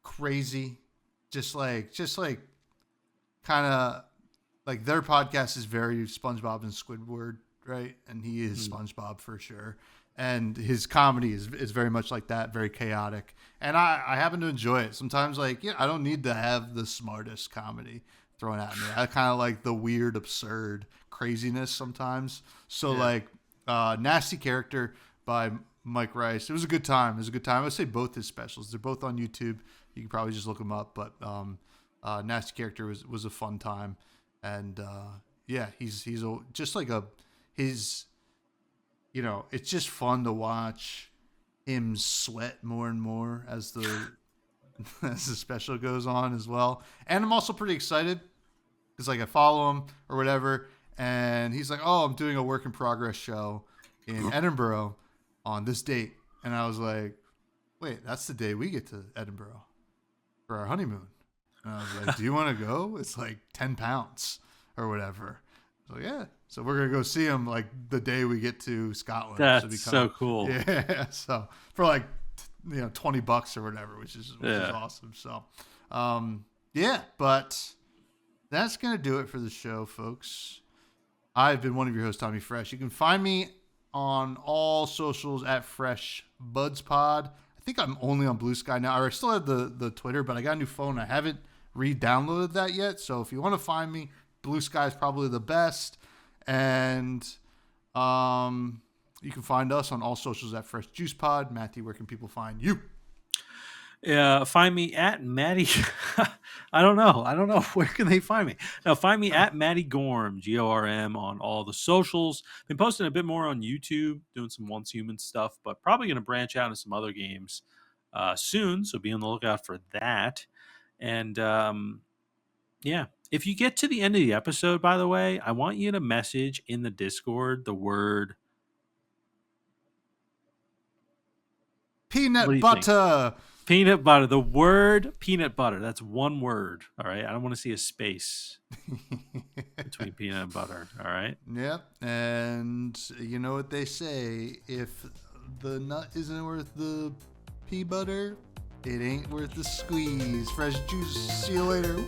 Speaker 1: crazy, just like kind of like their podcast is very SpongeBob and Squidward, right? And he is
Speaker 2: Mm.
Speaker 1: SpongeBob for sure. And his comedy is very much like that, very chaotic. And I happen to enjoy it. Sometimes, like, I don't need to have the smartest comedy thrown at me. I kind of like the weird, absurd craziness sometimes. So,
Speaker 2: Yeah.
Speaker 1: like, Nasty Character by Mike Rice. It was a good time. It was a good time. I would say both his specials. They're both on YouTube. You can probably just look them up. But Nasty Character was a fun time. And yeah, he's just like his. It's just fun to watch him sweat more and more as the as the special goes on as well. And I'm also pretty excited because like I follow him or whatever, and he's like, "Oh, I'm doing a work in progress show in Edinburgh on this date," and I was like, "Wait, that's the day we get to Edinburgh for our honeymoon." And I was like, "Do you want to go? It's like 10 pounds or whatever." So yeah, so we're gonna go see him like the day we get to Scotland.
Speaker 2: That's so cool.
Speaker 1: Yeah, so for like $20 or whatever, which is awesome. So yeah, but that's gonna do it for the show, folks. I've been one of your hosts, Tommy Fresh. You can find me on all socials at Fresh Buds Pod. I think I'm only on Blue Sky now. I still have the Twitter, but I got a new phone. I haven't re-downloaded that yet. So if you want to find me, Blue Sky is probably the best. And you can find us on all socials at Fresh Juice Pod. Matthew, where can people find you?
Speaker 2: Find me at Matty. I don't know. Where can they find me? Now, find me at Matty Gorm, Gorm, on all the socials. Been posting a bit more on YouTube, doing some Once Human stuff, but probably going to branch out into some other games soon. So be on the lookout for that. And yeah, if you get to the end of the episode, by the way, I want you to message in the Discord the word
Speaker 1: peanut butter.
Speaker 2: Peanut butter. The word peanut butter. That's one word. All right. I don't want to see a space between peanut and butter. All right.
Speaker 1: Yep. And you know what they say: if the nut isn't worth the pea butter, it ain't worth the squeeze. Fresh juice. See you later.